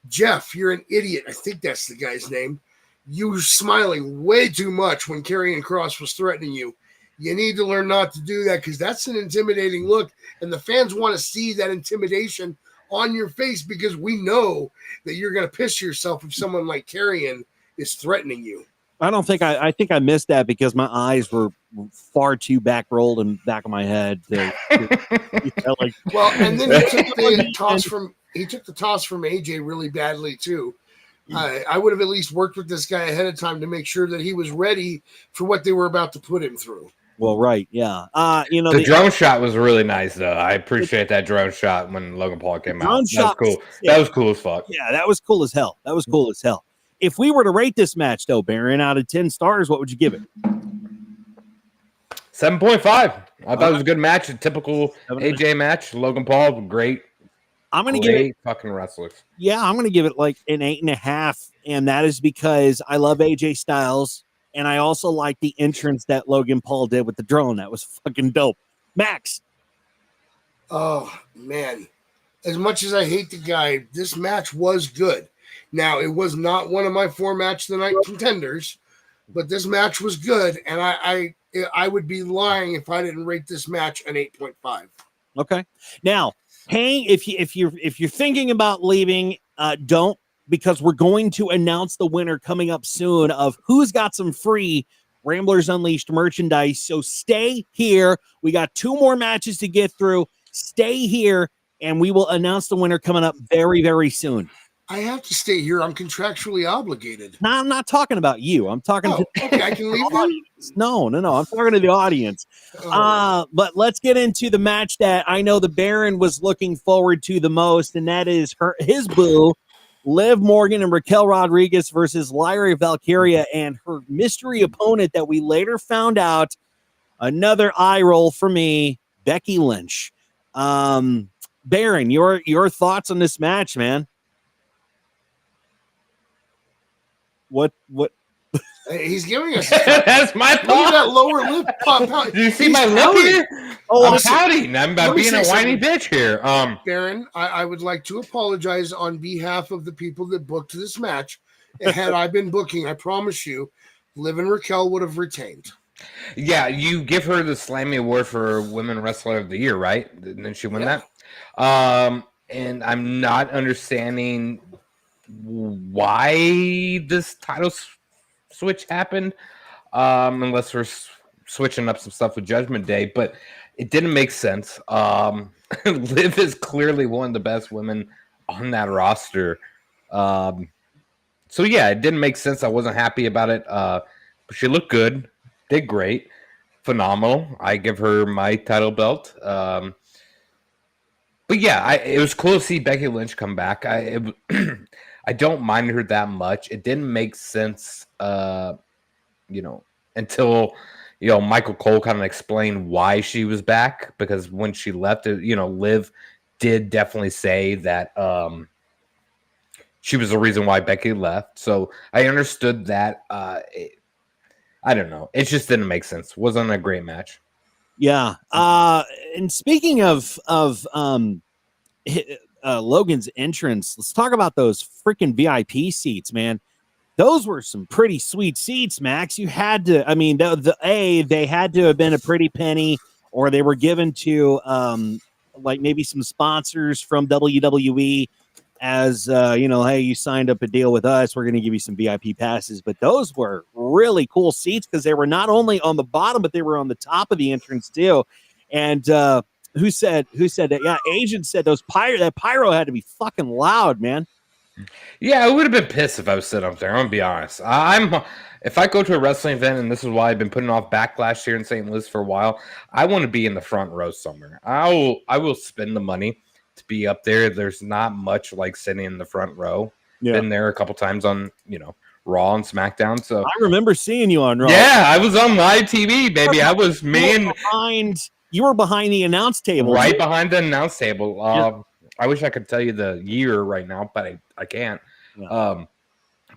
Jeff, you're an idiot. I think that's the guy's name. You were smiling way too much when Karrion Kross was threatening you. You need to learn not to do that because that's an intimidating look. And the fans want to see that intimidation on your face because we know that you're going to piss yourself if someone like Karrion is threatening you. I think I missed that because my eyes were far too back rolled in the back of my head. And then he took the toss from AJ really badly too. I would have at least worked with this guy ahead of time to make sure that he was ready for what they were about to put him through. Well, right, yeah. The drone shot was really nice, though. I appreciate that drone shot when Logan Paul came out. That was cool. Yeah. That was cool as fuck. Yeah, that was cool as hell. If we were to rate this match, though, Baron, out of 10 stars, what would you give it? 7.5. I thought it was a good match, a typical AJ match. Logan Paul, great. I'm going to give it fucking wrestlers. Yeah, I'm going to give it like an 8.5, and that is because I love AJ Styles. And I also like the entrance that Logan Paul did with the drone. That was fucking dope. Max. Oh, man. as much as I hate the guy, this match was good. Now, it was not one of my 4 match of the night contenders, but this match was good, and I would be lying if I didn't rate this match an 8.5. Okay. Now, if you're thinking about leaving, don't, because we're going to announce the winner coming up soon of who's got some free Ramblers Unleashed merchandise. So stay here. We got 2 more matches to get through. Stay here, and we will announce the winner coming up very, very soon. I have to stay here. I'm contractually obligated. No, I'm not talking about you. I'm talking to okay, I can leave then? No. I'm talking to the audience. But let's get into the match that I know the Baron was looking forward to the most, and that is his boo, Liv Morgan and Raquel Rodriguez versus Lyra Valkyria and her mystery opponent that we later found out, another eye roll for me, Becky Lynch. Baron, your thoughts on this match, man? What? He's giving us. That's my Look at that lower lip pop out. Do you see my lip here? Oh, I'm pouting. I'm being a whiny bitch here. Baron, I would like to apologize on behalf of the people that booked this match. Had I been booking, I promise you, Liv and Raquel would have retained. Yeah, you give her the Slammy Award for Women Wrestler of the Year, right? Didn't she win that? And I'm not understanding why this title switch happened, unless we're switching up some stuff with Judgment Day, but it didn't make sense. Liv is clearly one of the best women on that roster. So yeah, it didn't make sense. I wasn't happy about it. But she looked good, did great, phenomenal. I give her my title belt. But yeah, it was cool to see Becky Lynch come back. I don't mind her that much. It didn't make sense, until Michael Cole kind of explained why she was back. Because when she left, Liv did definitely say that she was the reason why Becky left. So I understood that. I don't know. It just didn't make sense. Wasn't a great match. Yeah. And speaking of Logan's entrance, let's talk about those freaking VIP seats, man. Those were some pretty sweet seats, Max. You had to, they had to have been a pretty penny, or they were given to like maybe some sponsors from WWE as hey, you signed up a deal with us, we're going to give you some VIP passes. But those were really cool seats because they were not only on the bottom, but they were on the top of the entrance too. And who said that? Yeah, Agent said that pyro had to be fucking loud, man. Yeah, I would have been pissed if I was sitting up there. I'm gonna be honest. If I go to a wrestling event, and this is why I've been putting off Backlash here in St. Louis for a while, I want to be in the front row somewhere. I will spend the money to be up there. There's not much like sitting in the front row. Yeah. Been there a couple times on Raw and SmackDown. So I remember seeing you on Raw. Yeah, I was on live TV, baby. I was You were behind the announce table. Right behind the announce table. Yeah. I wish I could tell you the year right now, but I can't. Yeah.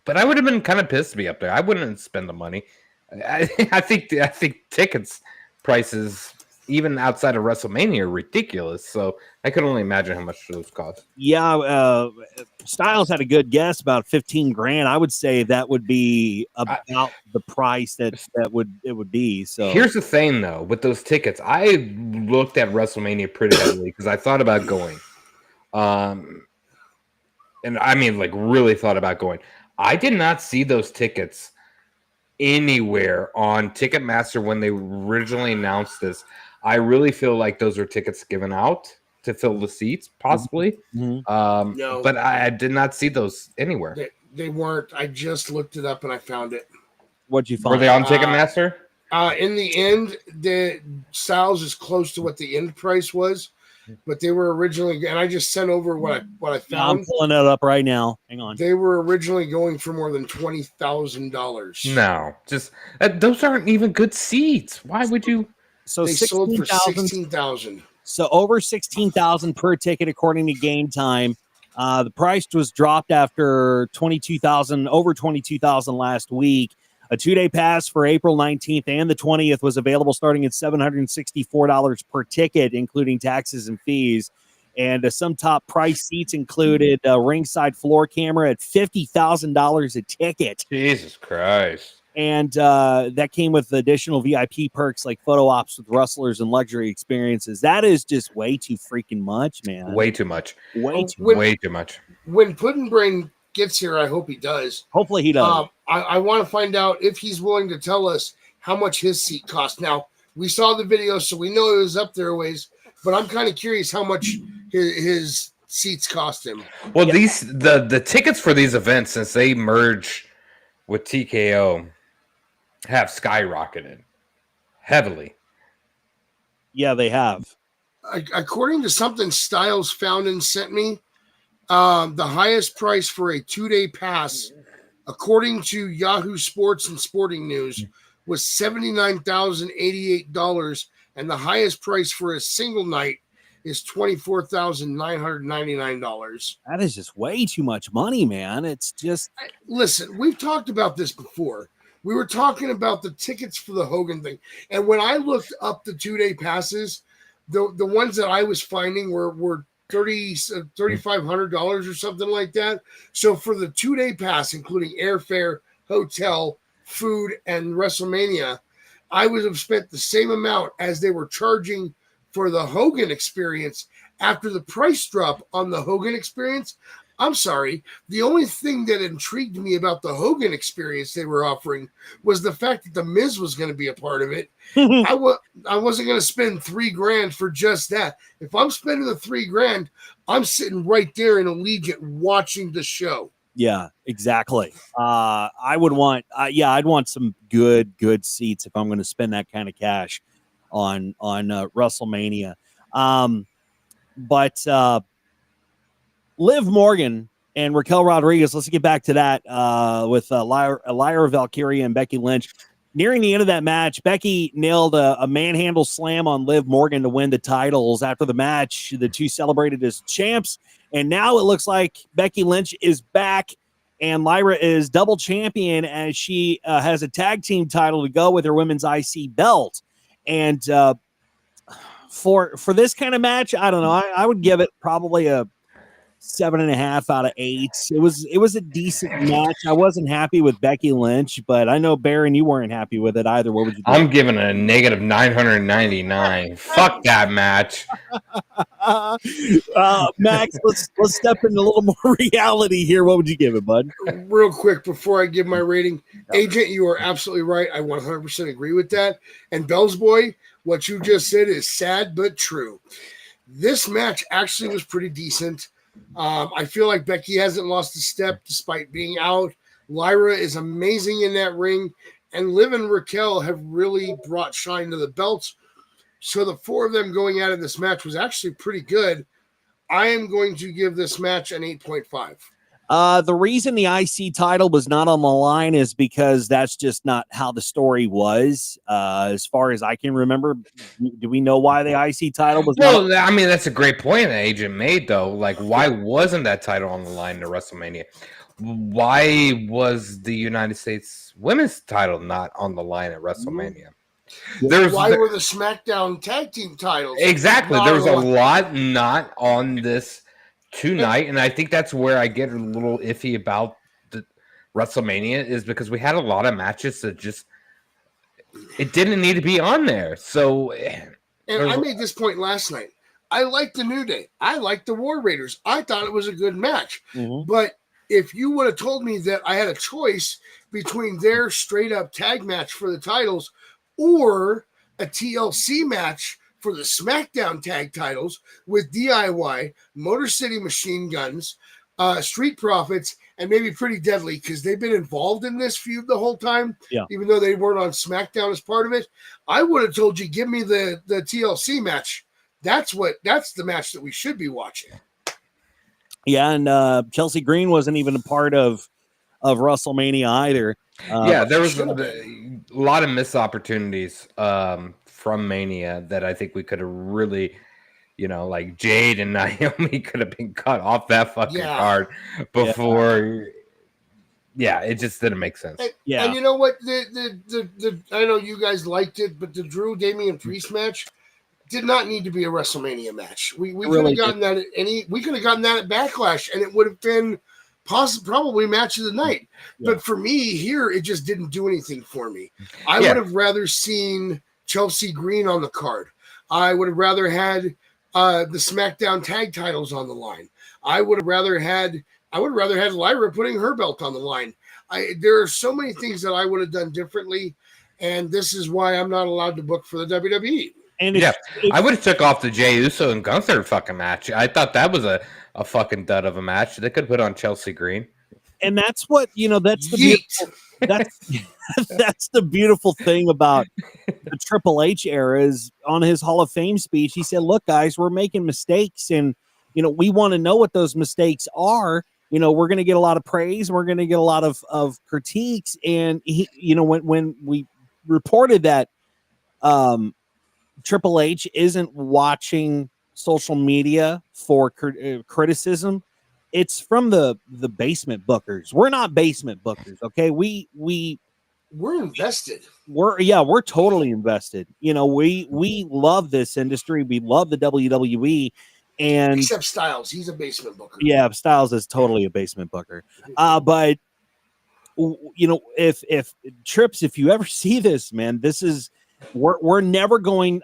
But I would have been kind of pissed to be up there. I wouldn't spend the money. I think tickets prices, even outside of WrestleMania, are ridiculous. So I could only imagine how much those cost. Yeah, Styles had a good guess, about $15,000. I would say that would be about the price that it would be. So here's the thing, though, with those tickets, I looked at WrestleMania pretty heavily because I thought about going. And I mean, like, really thought about going. I did not see those tickets anywhere on Ticketmaster when they originally announced this. I really feel like those are tickets given out to fill the seats, possibly. Mm-hmm. No, but I did not see those anywhere. They weren't. I just looked it up and I found it. What'd you find? Were they on Ticketmaster? In the end, the sales is close to what the end price was, but they were originally, and I just sent over what I found. I'm pulling it up right now. Hang on. They were originally going for more than $20,000. No, just those aren't even good seats. Why would you? So they sold for $16,000. So over $16,000 per ticket, according to Game Time. The price was dropped after $22,000, over $22,000 last week. A 2-day pass for April 19th and the 20th was available starting at $764 per ticket, including taxes and fees. And some top price seats included a ringside floor camera at $50,000 a ticket. Jesus Christ. And that came with additional VIP perks like photo ops with wrestlers and luxury experiences. That is just way too freaking much, man. Way too much. Way too Way too much. When Puddin' Brain gets here, I hope he does. Hopefully he does. I want to find out if he's willing to tell us how much his seat cost. Now, we saw the video, so we know it was up there a ways, but I'm kind of curious how much his seats cost him. Well, the tickets for these events, since they merge with TKO, have skyrocketed heavily. Yeah, they have. According to something Styles found and sent me, the highest price for a 2-day pass, according to Yahoo Sports and Sporting News, was $79,088, and the highest price for a single night is $24,999. That is just way too much money, man. It's just listen. We've talked about this before. We were talking about the tickets for the Hogan thing, and when I looked up the 2-day passes, the ones that I was finding were $3,500 or something like that. So for the 2-day pass, including airfare, hotel, food, and WrestleMania, I would have spent the same amount as they were charging for the Hogan experience. After the price drop on the Hogan experience, I'm sorry, the only thing that intrigued me about the Hogan experience they were offering was the fact that The Miz was going to be a part of it. I wasn't going to spend $3,000 for just that. If I'm spending the $3,000, I'm sitting right there in Allegiant watching the show. Yeah, exactly. I would want, I'd want some good seats if I'm going to spend that kind of cash on WrestleMania. But Liv Morgan and Raquel Rodriguez, let's get back to that with Lyra, Valkyria, and Becky Lynch. Nearing the end of that match, Becky nailed a manhandle slam on Liv Morgan to win the titles. After the match, the two celebrated as champs, and now it looks like Becky Lynch is back, and Lyra is double champion as she has a tag team title to go with her women's IC belt. And for this kind of match, I don't know. I would give it probably a 7.5 out of 8. It was a decent match. I wasn't happy with Becky Lynch, but I know Baron, you weren't happy with it either. What would you do? I'm giving it a negative 999. Fuck that match. Max, let's step into a little more reality here. What would you give it, bud? Real quick before I give my rating, Agent, you are absolutely right. I 100% agree with that. And Bell's Boy, what you just said is sad but true. This match actually was pretty decent. I feel like Becky hasn't lost a step despite being out. Lyra is amazing in that ring, and Liv and Raquel have really brought shine to the belts. So the four of them going out of this match was actually pretty good. I am going to give this match an 8.5. The reason the IC title was not on the line is because that's just not how the story was. As far as I can remember, do we know why the IC title was? Well, I mean, that's a great point that Agent made, though. Like, why wasn't that title on the line in WrestleMania? Why was the United States Women's title not on the line at WrestleMania? Why were the SmackDown tag team titles? Exactly. There's a lot not on this tonight, and I think that's where I get a little iffy about the WrestleMania, is because we had a lot of matches that just it didn't need to be on there. So, and I made this point last night. I liked the New Day. I liked the War Raiders. I thought it was a good match. Mm-hmm. But if you would have told me that I had a choice between their straight up tag match for the titles or a TLC match for the SmackDown tag titles with DIY, Motor City Machine Guns, Street Profits, and maybe Pretty Deadly, because they've been involved in this feud the whole time, even though they weren't on SmackDown as part of it, I would have told you, give me the TLC match. That's the match that we should be watching. Yeah, and Chelsea Green wasn't even a part of WrestleMania either. There was a lot of missed opportunities from Mania that I think we could have really, like Jade and Naomi could have been cut off that fucking card before. Yeah, it just didn't make sense. And you know what? The I know you guys liked it, but the Drew Damian Priest match, did not need to be a WrestleMania match. We could really have gotten that at we could have gotten that at Backlash, and it would have been probably match of the night. Yeah. But for me here, it just didn't do anything for me. I would have rather seen Chelsea Green on the card. I would have rather had the SmackDown tag titles on the line. I would have rather had Lyra putting her belt on the line. There are so many things that I would have done differently, and this is why I'm not allowed to book for the WWE. And I would have took off the Jey Uso and Gunther fucking match. I thought that was a fucking dud of a match. They could put on Chelsea Green. And that's what, that's the beautiful, that's the beautiful thing about the Triple H era is on his Hall of Fame speech. He said, look, guys, we're making mistakes, and we want to know what those mistakes are. We're going to get a lot of praise, and we're going to get a lot of critiques. And he, when we reported that Triple H isn't watching social media for criticism, it's from the basement bookers. We're not basement bookers, okay? We're invested. We're totally invested. We love this industry. We love the WWE, and except Styles, he's a basement booker. Yeah, Styles is totally a basement booker. But if Trips, if you ever see this, man, this is. I'm never going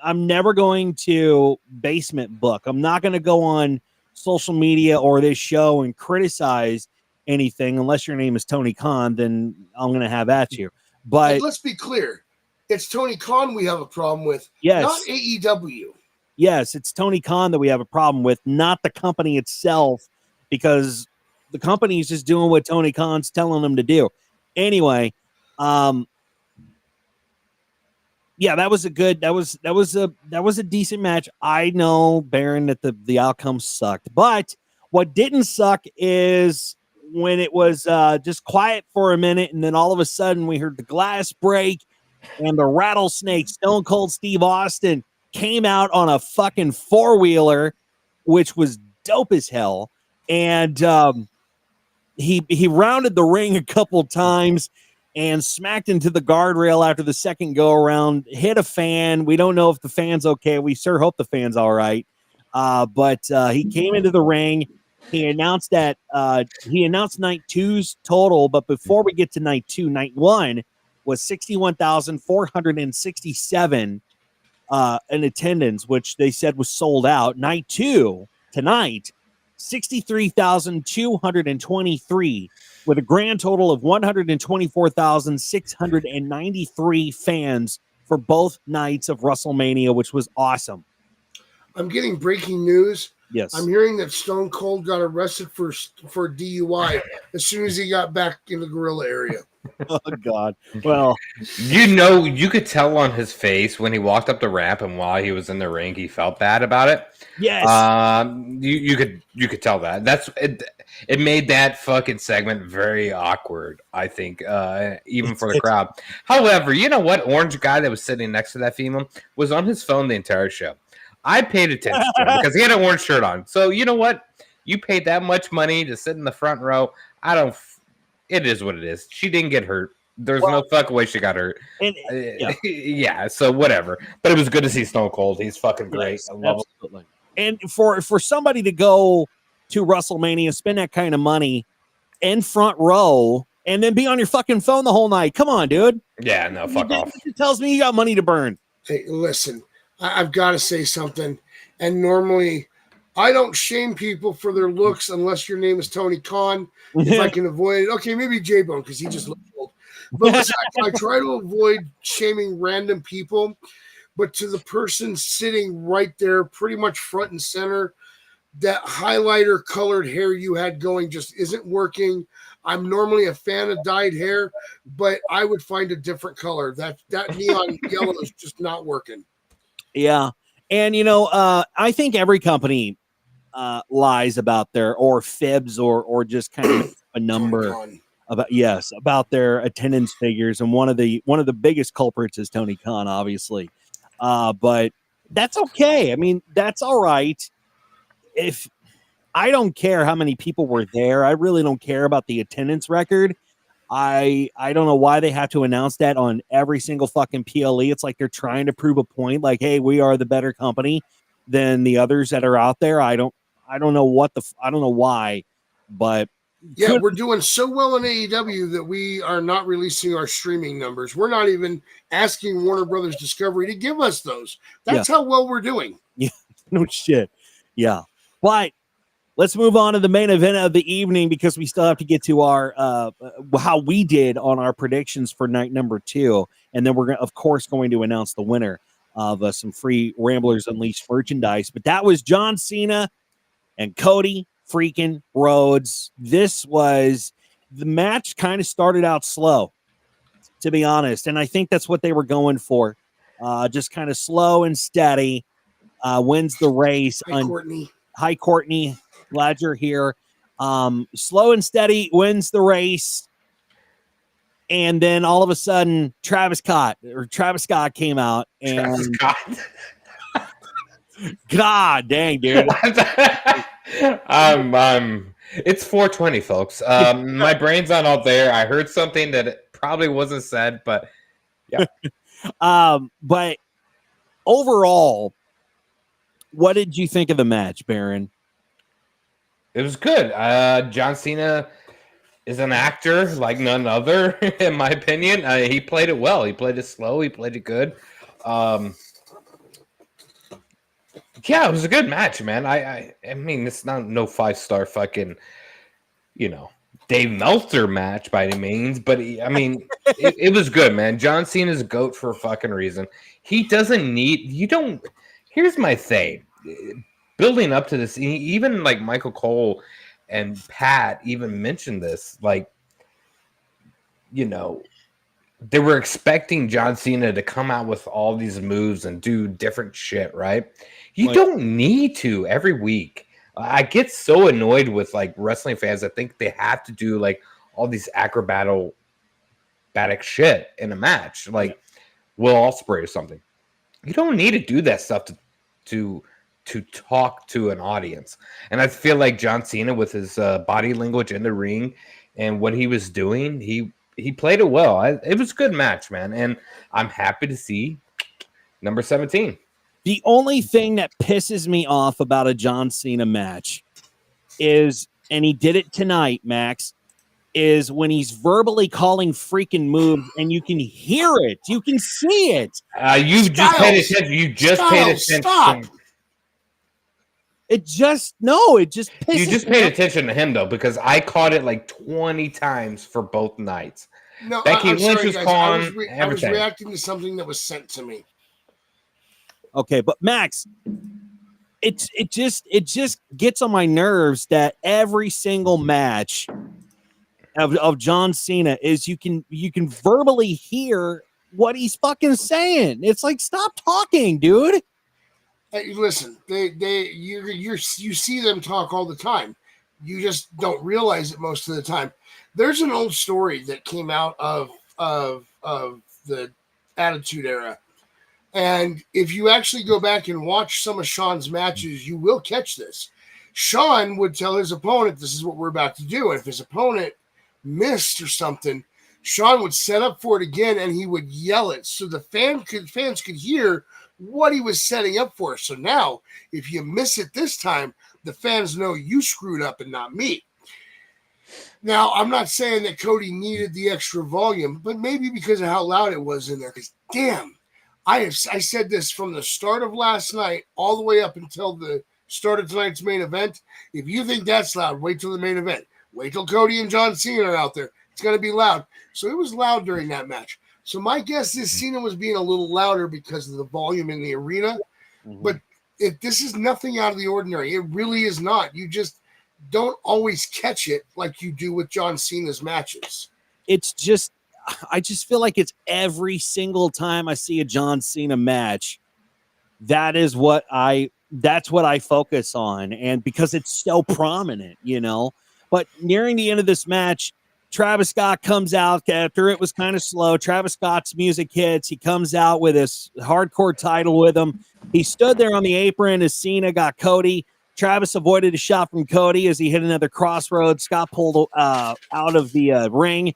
to basement book. I'm not going to go on social media or this show and criticize anything unless your name is Tony Khan. Then I'm going to have at you. But let's be clear, it's Tony Khan we have a problem with. Yes, not AEW. Yes, it's Tony Khan that we have a problem with, not the company itself, because the company is just doing what Tony Khan's telling them to do. Anyway, yeah, that was a decent match. I know, Baron, that the outcome sucked, but what didn't suck is when it was just quiet for a minute, and then all of a sudden we heard the glass break, and the rattlesnake Stone Cold Steve Austin came out on a fucking four-wheeler, which was dope as hell, and he rounded the ring a couple times and smacked into the guardrail after the second go-around, hit a fan. We don't know if the fan's okay. We sure hope the fan's all right. But he came into the ring. He announced that he announced night two's total, but before we get to night two, night one was 61,467 in attendance, which they said was sold out. Night two, tonight, 63,223 with a grand total of 124,693 fans for both nights of WrestleMania, which was awesome. I'm getting breaking news. Yes. I'm hearing that Stone Cold got arrested for DUI as soon as he got back in the gorilla area. Oh, God. Well, you could tell on his face when he walked up the ramp and while he was in the ring, he felt bad about it. Yes. You could tell that. That's it. It made that fucking segment very awkward, I think, even for the crowd. However, you know what? Orange guy that was sitting next to that female was on his phone the entire show. I paid attention to him because he had an orange shirt on. So you know what? You paid that much money to sit in the front row. It is what it is. She didn't get hurt. There's no fucking way she got hurt. Yeah, so whatever. But it was good to see Stone Cold. He's fucking great. Yes, I love him. And for somebody to go to WrestleMania, spend that kind of money in front row, and then be on your fucking phone the whole night. Come on, dude. Yeah, no, fuck off. It tells me you got money to burn. Hey, listen, I've got to say something. And normally, I don't shame people for their looks unless your name is Tony Khan. If I can avoid it. Okay, maybe J-Bone because he just looks old. But listen, I try to avoid shaming random people. But to the person sitting right there, pretty much front and center, that highlighter colored hair you had going just isn't working. I'm normally a fan of dyed hair, but I would find a different color. That neon yellow is just not working. Yeah. And, I think every company lies about or fibs or just kind of a number about their attendance figures. And one of the biggest culprits is Tony Khan, obviously. But that's okay. I mean, that's all right. I don't care how many people were there. I really don't care about the attendance record. I don't know why they have to announce that on every single fucking PLE. It's like they're trying to prove a point, like, hey, we are the better company than the others that are out there. I don't know I don't know why, but yeah, we're doing so well in AEW that we are not releasing our streaming numbers. We're not even asking Warner Brothers Discovery to give us those. That's how well we're doing. Yeah, no shit. Yeah, but let's move on to the main event of the evening because we still have to get to our how we did on our predictions for night number 2, and then we're of course going to announce the winner of some free Ramblers Unleashed merchandise. But that was John Cena and Cody freaking Rhodes. This was the match. Kind of started out slow, to be honest, and I think that's what they were going for. Just kind of slow and steady. Wins the race. Hi, Courtney. Glad you're here. Slow and steady wins the race. And then all of a sudden, Travis Scott came out. And God dang, dude. It's 420, folks. My brain's not out there. I heard something that probably wasn't said, but yeah. But overall, what did you think of the match, Baron? It was good. John Cena is an actor like none other, in my opinion. He played it well. He played it slow. He played it good. Yeah, it was a good match, man. I mean, it's not no 5-star fucking, Dave Meltzer match by any means, but I mean, it was good, man. John Cena's a GOAT for a fucking reason. He doesn't need. Here's my thing. Building up to this, even like Michael Cole and Pat even mentioned this, like, they were expecting John Cena to come out with all these moves and do different shit, right? You don't need to every week. I get so annoyed with like wrestling fans that think they have to do like all these acrobatic shit in a match, like Will Ospreay or something. You don't need to do that stuff to talk to an audience. And I feel like John Cena, with his body language in the ring and what he was doing, he played it well. It was a good match, man. And I'm happy to see number 17. The only thing that pisses me off about a John Cena match is, and he did it tonight, Max, is when he's verbally calling freaking moves and you can hear it. You can see it. You just paid attention. You just paid attention. Stop. It just pisses You just paid attention to him, though, because I caught it like 20 times for both nights. No, Becky Lynch was calling everything. I was reacting to something that was sent to me. Okay, but Max, it just gets on my nerves that every single match of John Cena is you can verbally hear what he's fucking saying. It's like, stop talking, dude. Hey, listen, you see them talk all the time. You just don't realize it most of the time. There's an old story that came out of the Attitude Era. And if you actually go back and watch some of Shawn's matches, you will catch this. Shawn would tell his opponent, this is what we're about to do. And if his opponent missed or something, Shawn would set up for it again and he would yell it so the fans could hear what he was setting up for. So now, if you miss it this time, the fans know you screwed up and not me. Now, I'm not saying that Cody needed the extra volume, but maybe because of how loud it was in there. Because, damn, I said this from the start of last night all the way up until the start of tonight's main event. If you think that's loud, wait till the main event. Wait till Cody and John Cena are out there. It's going to be loud. So it was loud during that match. So my guess is Cena was being a little louder because of the volume in the arena. Mm-hmm. But this is nothing out of the ordinary. It really is not. You just don't always catch it like you do with John Cena's matches. It's just, I just feel like it's every single time I see a John Cena match, that's what I focus on. And because it's so prominent, but nearing the end of this match, Travis Scott comes out after it was kind of slow. Travis Scott's music hits. He comes out with his hardcore title with him. He stood there on the apron as Cena got Cody. Travis avoided a shot from Cody as he hit another crossroads. Scott pulled out of the ring,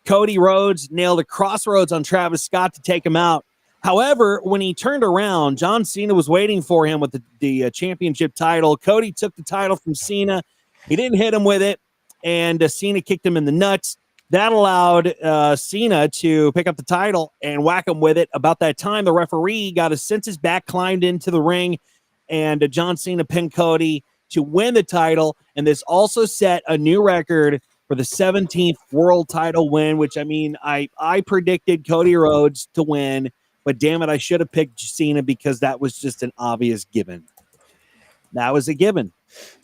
Cody Rhodes nailed a crossroads on Travis Scott to take him out. However, when he turned around, John Cena was waiting for him with the championship title. Cody took the title from Cena. He didn't hit him with it, and Cena kicked him in the nuts. That allowed Cena to pick up the title and whack him with it. About that time, the referee got his senses back, climbed into the ring, and John Cena pinned Cody to win the title. And this also set a new record for the 17th world title win, which, I mean, I predicted Cody Rhodes to win, but damn it, I should have picked Cena because that was just an obvious given. That was a given.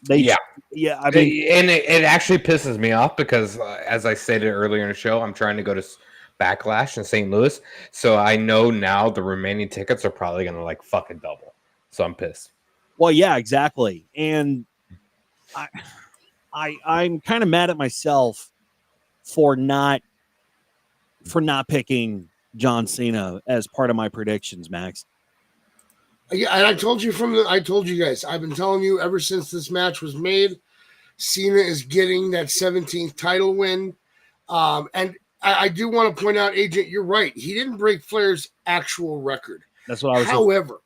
I mean, and it actually pisses me off because, as I stated earlier in the show, I'm trying to go to Backlash in St. Louis, so I know now the remaining tickets are probably going to like fucking double. So I'm pissed. Well, yeah, exactly. And I'm kind of mad at myself for not picking John Cena as part of my predictions, Max. Yeah, and I told you guys, I've been telling you ever since this match was made, Cena is getting that 17th title win. And I do want to point out, Agent, you're right. He didn't break Flair's actual record. That's what I was saying. However,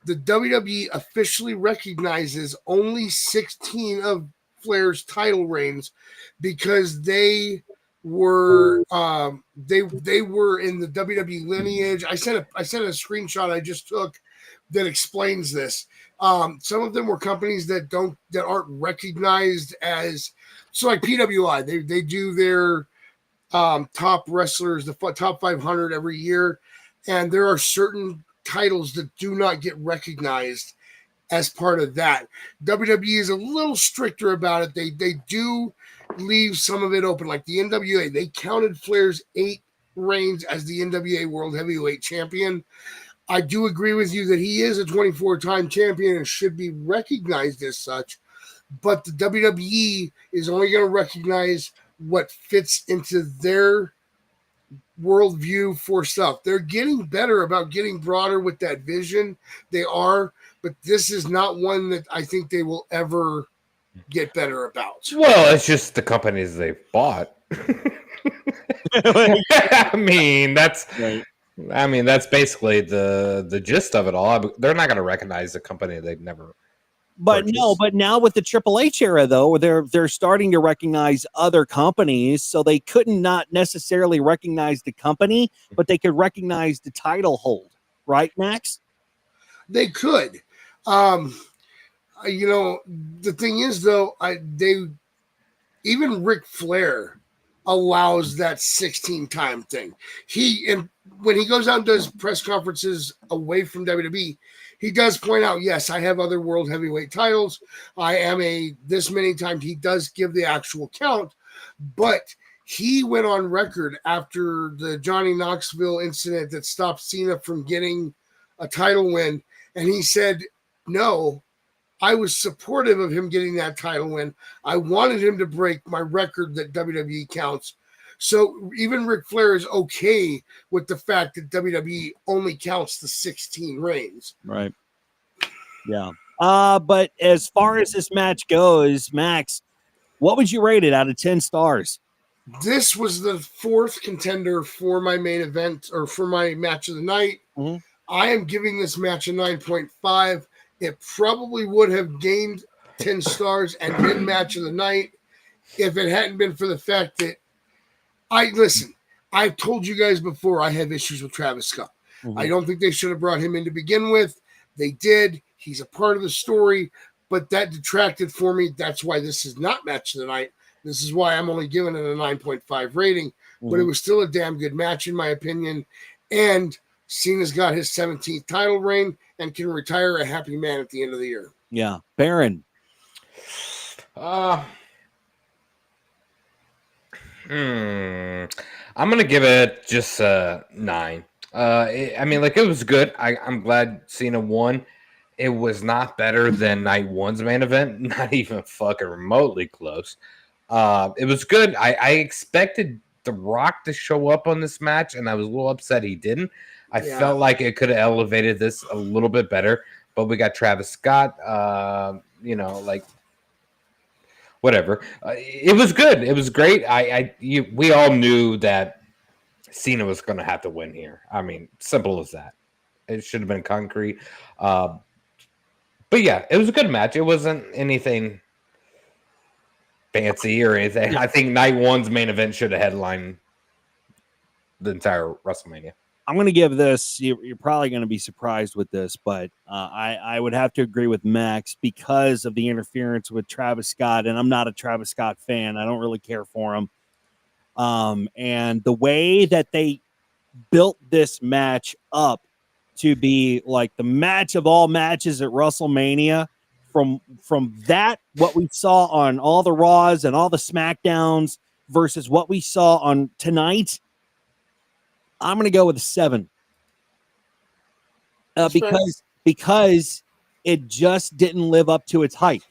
the WWE officially recognizes only 16 of Flair's title reigns because they were they were in the WWE lineage. I sent a screenshot I just took that explains this. Some of them were companies that aren't recognized as, so like PWI, they do their top wrestlers, the top 500 every year, and there are certain titles that do not get recognized as part of that. WWE is a little stricter about it. They do leave some of it open, like the NWA. They counted Flair's 8 reigns as the NWA World Heavyweight Champion. I do agree with you that he is a 24-time champion and should be recognized as such, but the WWE is only going to recognize what fits into their worldview for stuff. They're getting better about getting broader with that vision. They are, but this is not one that I think they will ever get better about. Well, it's just the companies they've bought. I mean, that's Right. I mean, that's basically the gist of it all. They're not going to recognize a company they've never. But purchased. no, but now with the Triple H era, though, they're starting to recognize other companies, so they couldn't not necessarily recognize the company, but they could recognize the title hold, right, Max? They could. You know, the thing is, though, even Ric Flair allows that 16-time thing. When he goes out and does press conferences away from WWE, he does point out, yes, I have other world heavyweight titles. I am this many times. He does give the actual count, but he went on record after the Johnny Knoxville incident that stopped Cena from getting a title win, and he said, no, I was supportive of him getting that title win. I wanted him to break my record that WWE counts. So even Ric Flair is okay with the fact that WWE only counts the 16 reigns. Right. Yeah. But as far as this match goes, Max, what would you rate it out of 10 stars? This was the 4th contender for my main event or for my match of the night. Mm-hmm. I am giving this match a 9.5. It probably would have gained 10 stars and been match of the night if it hadn't been for the fact that I've told you guys before I have issues with Travis Scott. Mm-hmm. I don't think they should have brought him in to begin with. They did. He's a part of the story, but that detracted for me. That's why this is not match of the night. This is why I'm only giving it a 9.5 rating, mm-hmm. but it was still a damn good match in my opinion. And Cena's got his 17th title reign and can retire a happy man at the end of the year. Yeah. Baron. I'm going to give it just a 9. I mean, like, it was good. I'm glad Cena won. It was not better than night 1's main event. Not even fucking remotely close. It was good. I expected The Rock to show up on this match, and I was a little upset he didn't. I felt like it could have elevated this a little bit better, but we got Travis Scott, whatever. It was good. It was great. We all knew that Cena was going to have to win here. I mean, simple as that. It should have been concrete. But yeah, it was a good match. It wasn't anything fancy or anything. I think night one's main event should have headlined the entire WrestleMania. I'm going to give this, you're probably going to be surprised with this, but I would have to agree with Max because of the interference with Travis Scott, and I'm not a Travis Scott fan. I don't really care for him. And the way that they built this match up to be like the match of all matches at WrestleMania, from that, what we saw on all the Raws and all the SmackDowns versus what we saw on tonight, I'm going to go with a 7 because it just didn't live up to its hype.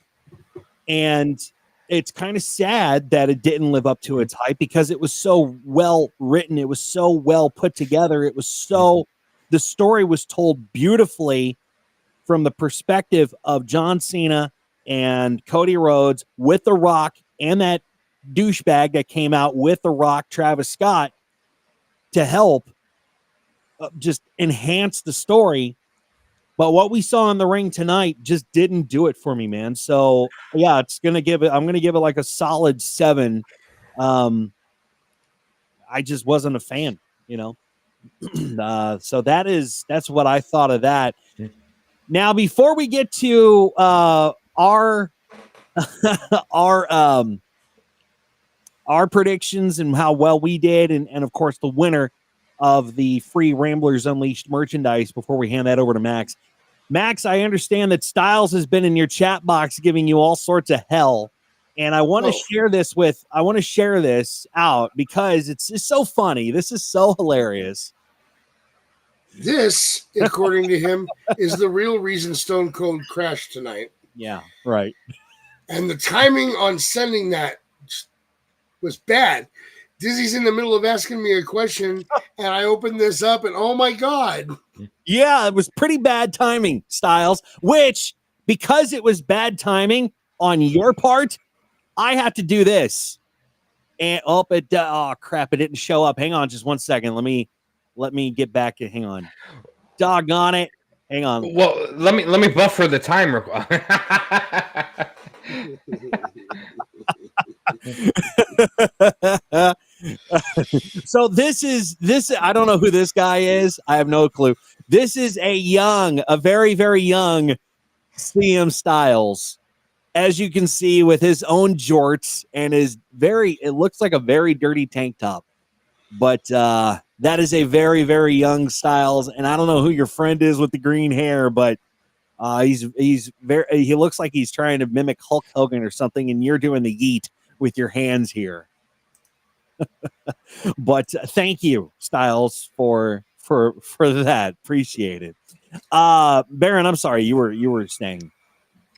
And it's kind of sad that it didn't live up to its hype because it was so well written. It was so well put together. The story was told beautifully from the perspective of John Cena and Cody Rhodes with The Rock and that douchebag that came out with The Rock, Travis Scott, to help just enhance the story. But what we saw in the ring tonight just didn't do it for me, man. So yeah, I'm going to give it like a solid 7. I just wasn't a fan, so that's what I thought of that. Now, before we get to our predictions and how well we did, and of course the winner of the free Ramblers Unleashed merchandise, before we hand that over to Max. Max, I understand that Styles has been in your chat box giving you all sorts of hell, and I want to share this out because it's just so funny. This is so hilarious. This, according to him, is the real reason Stone Cold crashed tonight. Yeah, right. And the timing on sending that was bad. Dizzy's in the middle of asking me a question, and I opened this up, and oh my God. Yeah, it was pretty bad timing, Styles, which, because it was bad timing on your part, I have to do this. And crap, it didn't show up. Hang on just 1 second. Let me get back. Hang on. Doggone it. Hang on. Well, let me buffer the timer. So this I don't know who this guy is. I have no clue. This is a very, very young CM Styles, as you can see, with his own jorts and it looks like a very dirty tank top. But that is a very, very young Styles, and I don't know who your friend is with the green hair, but he looks like he's trying to mimic Hulk Hogan or something, and you're doing the yeet with your hands here. But thank you, Styles, for that. Appreciate it. Baron, I'm sorry, you were saying.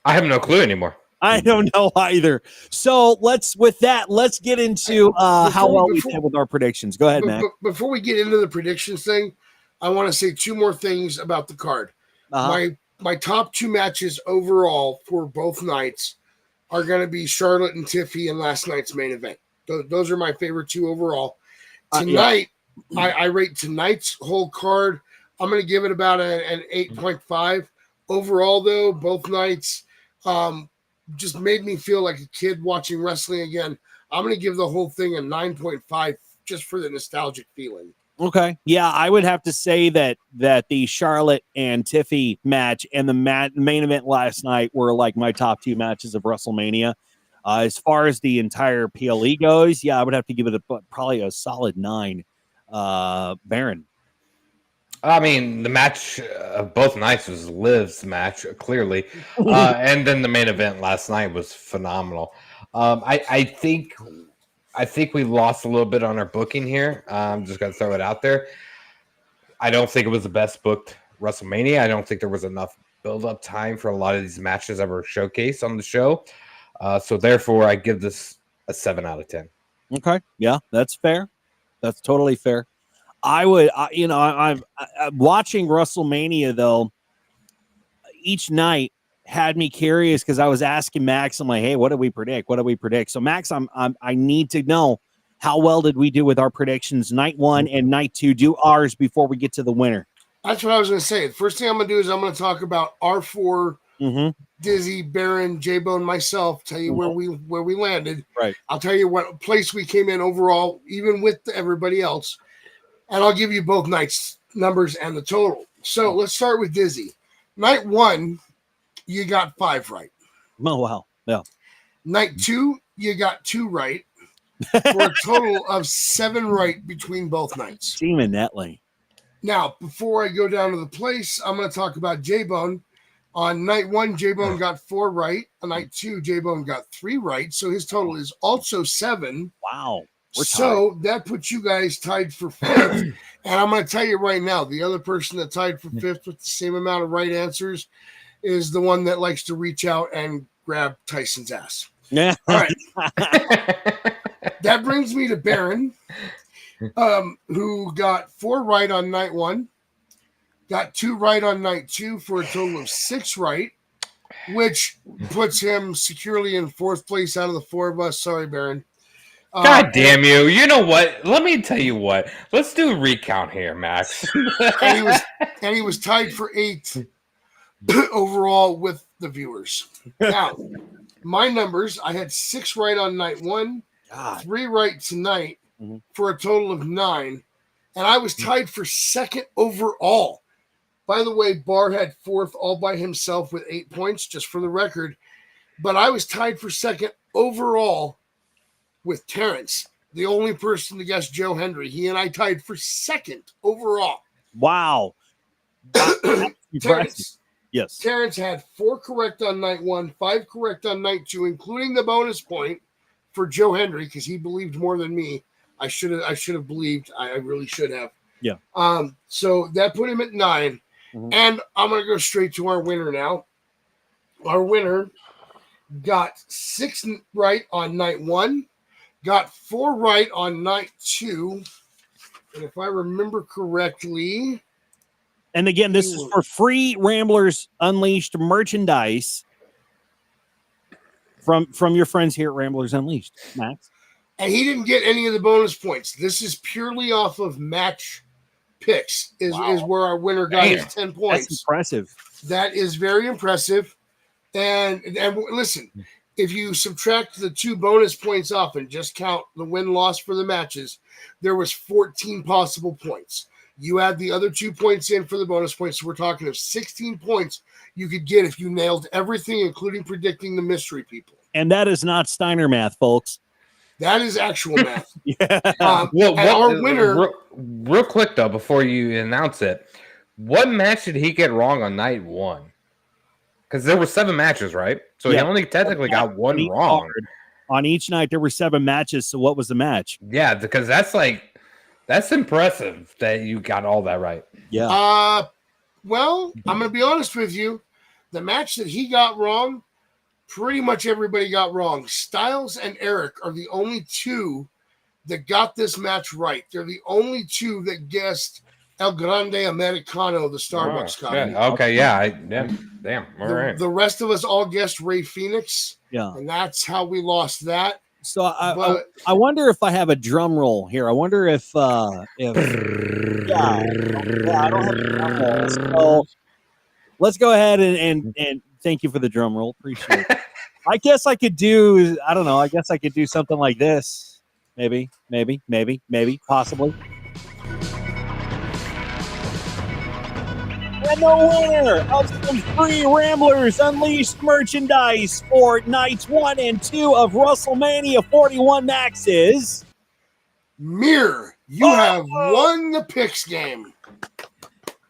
I have no clue anymore. I don't know either. So let's get into how well we did with our predictions. Go ahead, Mac. Before we get into the predictions thing, I want to say 2 more things about the card. My top 2 matches overall for both nights are going to be Charlotte and Tiffy in last night's main event. Those are my favorite 2 overall. Tonight, I rate tonight's whole card. I'm going to give it about an 8.5. Overall, though, both nights just made me feel like a kid watching wrestling again. I'm going to give the whole thing a 9.5 just for the nostalgic feeling. Okay. Yeah, I would have to say that the Charlotte and Tiffy match and the main event last night were like my top 2 matches of WrestleMania. As far as the entire PLE goes, yeah, I would have to give it probably a solid 9. Baron. I mean, the match of both nights was Liv's match, clearly. And then the main event last night was phenomenal. I think we lost a little bit on our booking here. I'm just going to throw it out there. I don't think it was the best booked WrestleMania. I don't think there was enough build-up time for a lot of these matches that were showcased on the show. So therefore, I give this a 7 out of 10. Okay. Yeah, that's fair. That's totally fair. I would, I'm watching WrestleMania though. Each night had me curious because I was asking Max, I'm like, hey, what do we predict? What do we predict? So Max, I need to know, how well did we do with our predictions night 1 and night 2? Do ours before we get to the winner. That's what I was going to say. The first thing I'm going to do is I'm going to talk about our 4, Dizzy, Baron, J-Bone, myself, tell you where we landed. Right. I'll tell you what place we came in overall, even with everybody else. And I'll give you both nights' numbers and the total. So let's start with Dizzy. Night 1, you got 5 right. Oh, wow. Yeah. Night 2, you got 2 right. For a total of 7 right between both nights. Demon Netley. Now, before I go down to the place, I'm going to talk about J-Bone. On night 1, J-Bone got 4 right. On night 2, J-Bone got 3 right. So his total is also 7. Wow. So that puts you guys tied for 5th. And I'm going to tell you right now, the other person that tied for 5th with the same amount of right answers is the one that likes to reach out and grab Tyson's ass. Yeah. All right. That brings me to Baron, who got 4 right on night 1, got 2 right on night 2 for a total of 6 right, which puts him securely in 4th place out of the 4 of us. Sorry, Baron. God damn you. You know what? Let me tell you what. Let's do a recount here, Max. and he was tied for 8th overall with the viewers. Now, my numbers, I had 6 right on night 1. 3 right tonight for a total of 9. And I was tied for 2nd overall. By the way, Bar had 4th all by himself with 8 points, just for the record. But I was tied for 2nd overall with Terrence, the only person to guess Joe Hendry. He and I tied for 2nd overall. Wow. Terrence, yes. Terrence had 4 correct on night 1, 5 correct on night 2, including the bonus point for Joe Hendry, because he believed more than me. I should have believed. I really should have. Yeah. So that put him at 9. And I'm going to go straight to our winner now. Our winner got 6 right on night 1, got 4 right on night 2. And if I remember correctly. And again, this is for free Ramblers Unleashed merchandise from your friends here at Ramblers Unleashed, Max. And he didn't get any of the bonus points. This is purely off of match picks is where our winner got his 10 points. That's impressive. That is very impressive. And listen, if you subtract the 2 bonus points off and just count the win-loss for the matches, there was 14 possible points. You add the other 2 points in for the bonus points, so we're talking of 16 points you could get if you nailed everything, including predicting the mystery people. And that is not Steiner math, folks. That is actual math. Yeah. Our winner. Real quick, though, before you announce it, what match did he get wrong on night 1? Because there were 7 matches, right? So he only technically got 1 wrong. On each night, there were 7 matches. So what was the match? Yeah, because that's impressive that you got all that right. Yeah. Well, I'm going to be honest with you. The match that he got wrong, pretty much everybody got wrong. Styles and Eric are the only 2 that got this match right. They're the only 2 that guessed El Grande Americano, the Starbucks company. Okay, damn. All right. The rest of us all guessed Ray Phoenix. Yeah. And that's how we lost that. So I wonder if I have a drum roll here. I wonder if I don't have a drum roll. So let's go ahead and thank you for the drum roll. Appreciate it. I guess I could do, I don't know. I guess I could do something like this. Maybe, possibly. And the winner of some free Ramblers Unleashed merchandise for nights 1 and 2 of WrestleMania 41, Max, is Mir. You have won the picks game.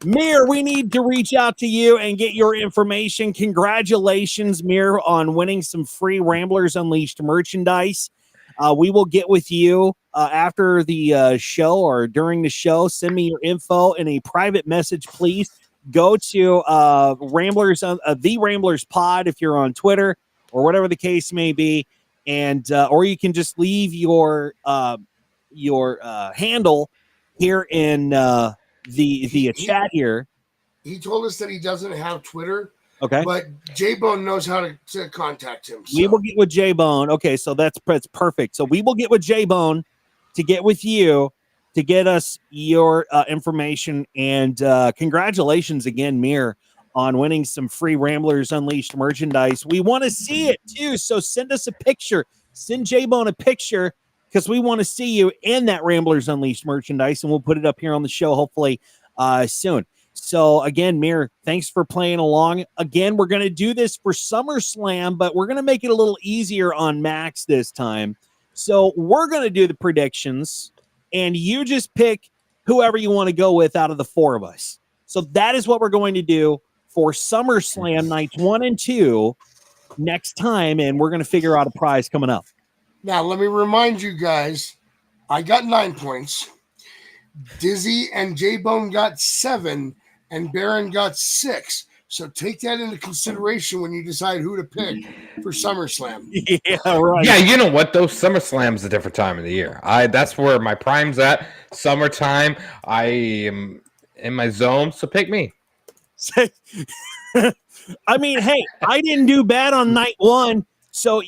Mir, we need to reach out to you and get your information. Congratulations, Mir, on winning some free Ramblers Unleashed merchandise. We will get with you after the show or during the show. Send me your info in a private message, please. Go to Ramblers, the Ramblers Pod, if you're on Twitter or whatever the case may be, and or you can just leave your handle here in the chat here. He told us that he doesn't have Twitter, Okay. But J-Bone knows how to contact him. So. We will get with J-Bone. Okay, so that's perfect. So we will get with J-Bone to get with you to get us your information. And congratulations again, Mir, on winning some free Ramblers Unleashed merchandise. We want to see it too, so send us a picture. Send J-Bone a picture because we want to see you in that Ramblers Unleashed merchandise, and we'll put it up here on the show hopefully soon. So again, Mir, thanks for playing along. Again, we're going to do this for SummerSlam, but we're going to make it a little easier on Max this time. So we're going to do the predictions, and you just pick whoever you want to go with out of the four of us. So that is what we're going to do for SummerSlam nights 1 and 2 next time, and we're going to figure out a prize coming up. Now, let me remind you guys, I got 9 points. Dizzy and J-Bone got 7, and Baron got 6. So take that into consideration when you decide who to pick for SummerSlam. Yeah, right. Yeah, you know what? Those SummerSlam's a different time of the year. That's where my prime's at. Summertime. I am in my zone, so pick me. I mean, hey, I didn't do bad on night 1, so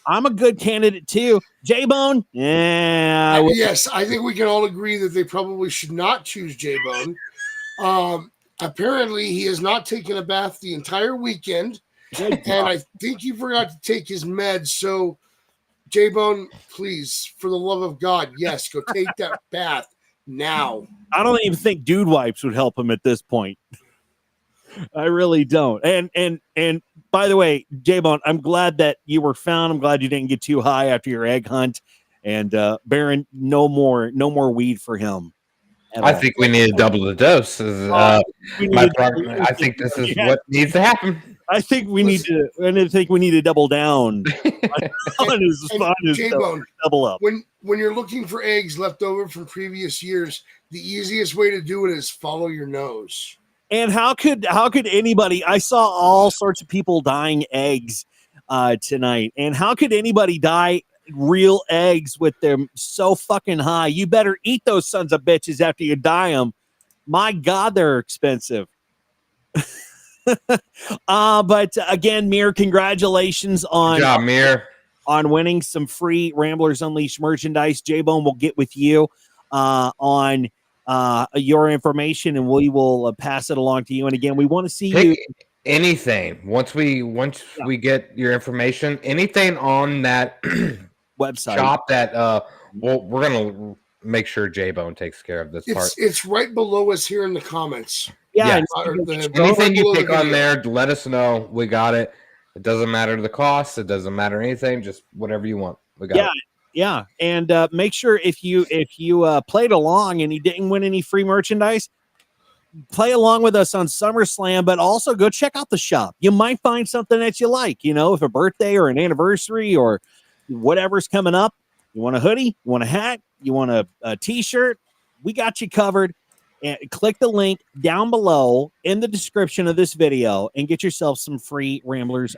I'm a good candidate too. J-Bone, yeah. Yes, I think we can all agree that they probably should not choose J-Bone. Apparently, he has not taken a bath the entire weekend, and I think he forgot to take his meds. So, J-Bone, please, for the love of God, yes, go take that bath now. I don't even think dude wipes would help him at this point. I really don't. And by the way, J-Bone, I'm glad that you were found. I'm glad you didn't get too high after your egg hunt. And Baron, no more weed for him. I think we need to double the dose. I think this is what needs to happen. I think we need to double down on his J-Bone, double up. When you're looking for eggs left over from previous years, the easiest way to do it is follow your nose. And how could anybody? I saw all sorts of people dyeing eggs tonight, and how could anybody dye real eggs with them so fucking high? You better eat those sons of bitches after you dye them. My God, they're expensive. But again, Mir, congratulations on Mir, on winning some free Ramblers Unleashed merchandise. J-Bone will get with you on your information, and we will pass it along to you. And again, we want to see you anything once we get your information, anything on that website shop that we're gonna make sure J-Bone takes care of this part. It's right below us here in the comments. Yeah, anything you pick on there, let us know. We got it. It doesn't matter the cost. It doesn't matter anything. Just whatever you want. We got it. Yeah, and make sure if you played along and you didn't win any free merchandise, play along with us on SummerSlam, but also go check out the shop. You might find something that you like. You know, if a birthday or an anniversary or whatever's coming up, you want a hoodie, you want a hat, you want a t-shirt, we got you covered. And click the link down below in the description of this video and get yourself some free Ramblers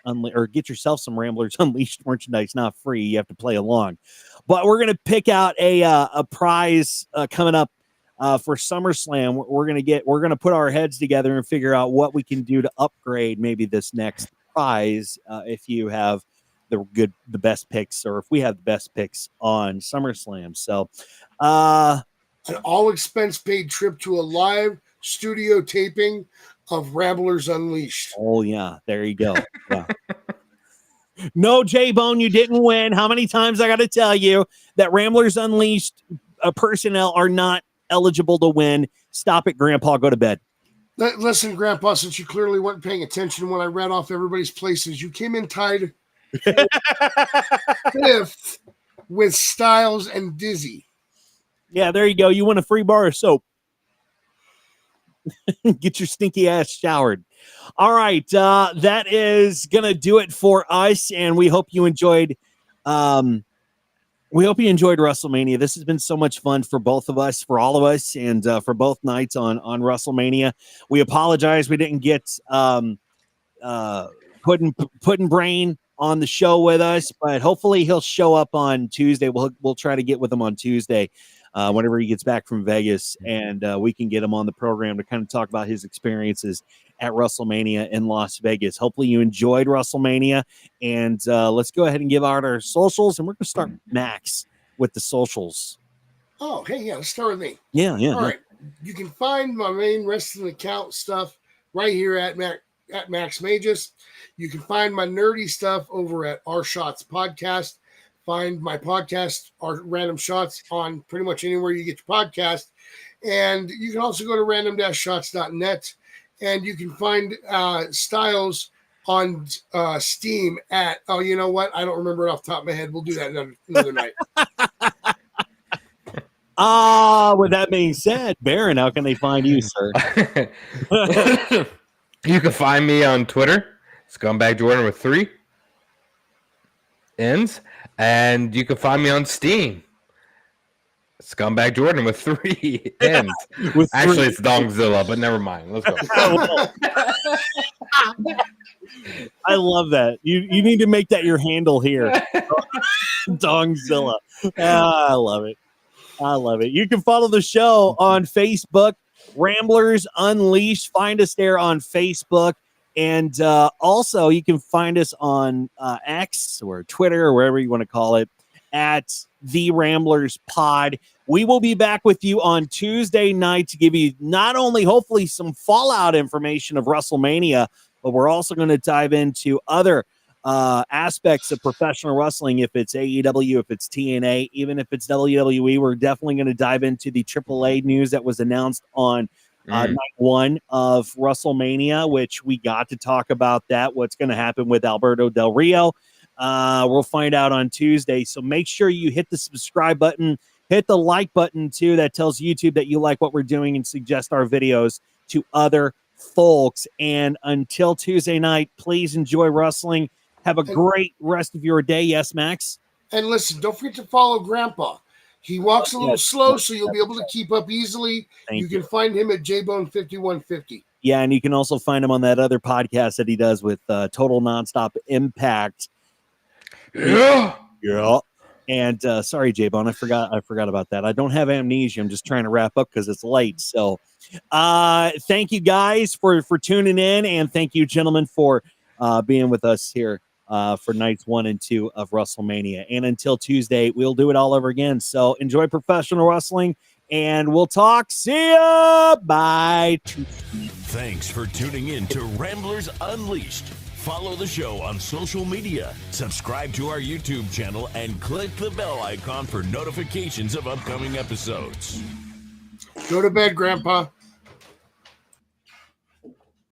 get yourself some Ramblers Unleashed merchandise. Not free, you have to play along. But we're gonna pick out a prize coming up for SummerSlam. We're gonna put our heads together and figure out what we can do to upgrade maybe this next prize if you have the best picks, or if we have the best picks on SummerSlam. So an all-expense-paid trip to a live studio taping of Ramblers Unleashed. Oh, yeah. There you go. Yeah. No, J-Bone, you didn't win. How many times I got to tell you that Ramblers Unleashed personnel are not eligible to win? Stop it, Grandpa. Go to bed. Listen, Grandpa, since you clearly weren't paying attention when I read off everybody's places, you came in tied 5th with Styles and Dizzy. Yeah, there you go. You win a free bar of soap. Get your stinky ass showered. All right, that is gonna do it for us, and we hope you enjoyed. We hope you enjoyed WrestleMania. This has been so much fun for both of us, for all of us, and for both nights on WrestleMania. We apologize we didn't get Puddin' Brain on the show with us, but hopefully he'll show up on Tuesday. We'll try to get with him on Tuesday. whenever he gets back from Vegas, and we can get him on the program to kind of talk about his experiences at WrestleMania in Las Vegas. Hopefully you enjoyed WrestleMania, and let's go ahead and give out our socials, and we're going to start Max with the socials. Oh, hey, yeah, let's start with me. Yeah. All right. You can find my main wrestling account stuff right here at Max Magus. You can find my nerdy stuff over at Our Shots Podcast. Find my podcast, Our Random Shots, on pretty much anywhere you get your podcast. And you can also go to random-shots.net, and you can find Styles on Steam at, oh, you know what? I don't remember it off the top of my head. We'll do that another night. With that being said, Baron, how can they find you, sir? You can find me on Twitter, Scumbag Jordan with 3 N's, and you can find me on Steam, Scumbag Jordan with 3 N's. Actually, it's Dongzilla, but never mind. Let's go. I love that. You need to make that your handle here. Dongzilla. I love it. You can follow the show on Facebook, Ramblers Unleashed. Find us there on Facebook. And also, you can find us on X or Twitter or wherever you want to call it at The Ramblers Pod. We will be back with you on Tuesday night to give you not only hopefully some fallout information of WrestleMania, but we're also going to dive into other aspects of professional wrestling. If it's AEW, if it's TNA, even if it's WWE, we're definitely going to dive into the AAA news that was announced on night 1 of WrestleMania, which we got to talk about that, what's going to happen with Alberto Del Rio. We'll find out on Tuesday. So make sure you hit the subscribe button, hit the like button too. That tells YouTube that you like what we're doing and suggest our videos to other folks. And until Tuesday night, please enjoy wrestling. Have a great rest of your day. Yes, Max? And listen, don't forget to follow Grandpa. He walks a little slow, so you'll be able to keep up easily. You can find him at JBone5150. Yeah, and you can also find him on that other podcast that he does with Total Nonstop Impact. Yeah. And sorry, J-Bone, I forgot about that. I don't have amnesia. I'm just trying to wrap up because it's late. So thank you guys for tuning in, and thank you, gentlemen, for being with us here for nights 1 and 2 of WrestleMania. And until Tuesday, we'll do it all over again. So enjoy professional wrestling, and we'll talk. See ya. Bye. Thanks for tuning in to Ramblers Unleashed. Follow the show on social media, subscribe to our YouTube channel, and click the bell icon for notifications of upcoming episodes. Go to bed, Grandpa.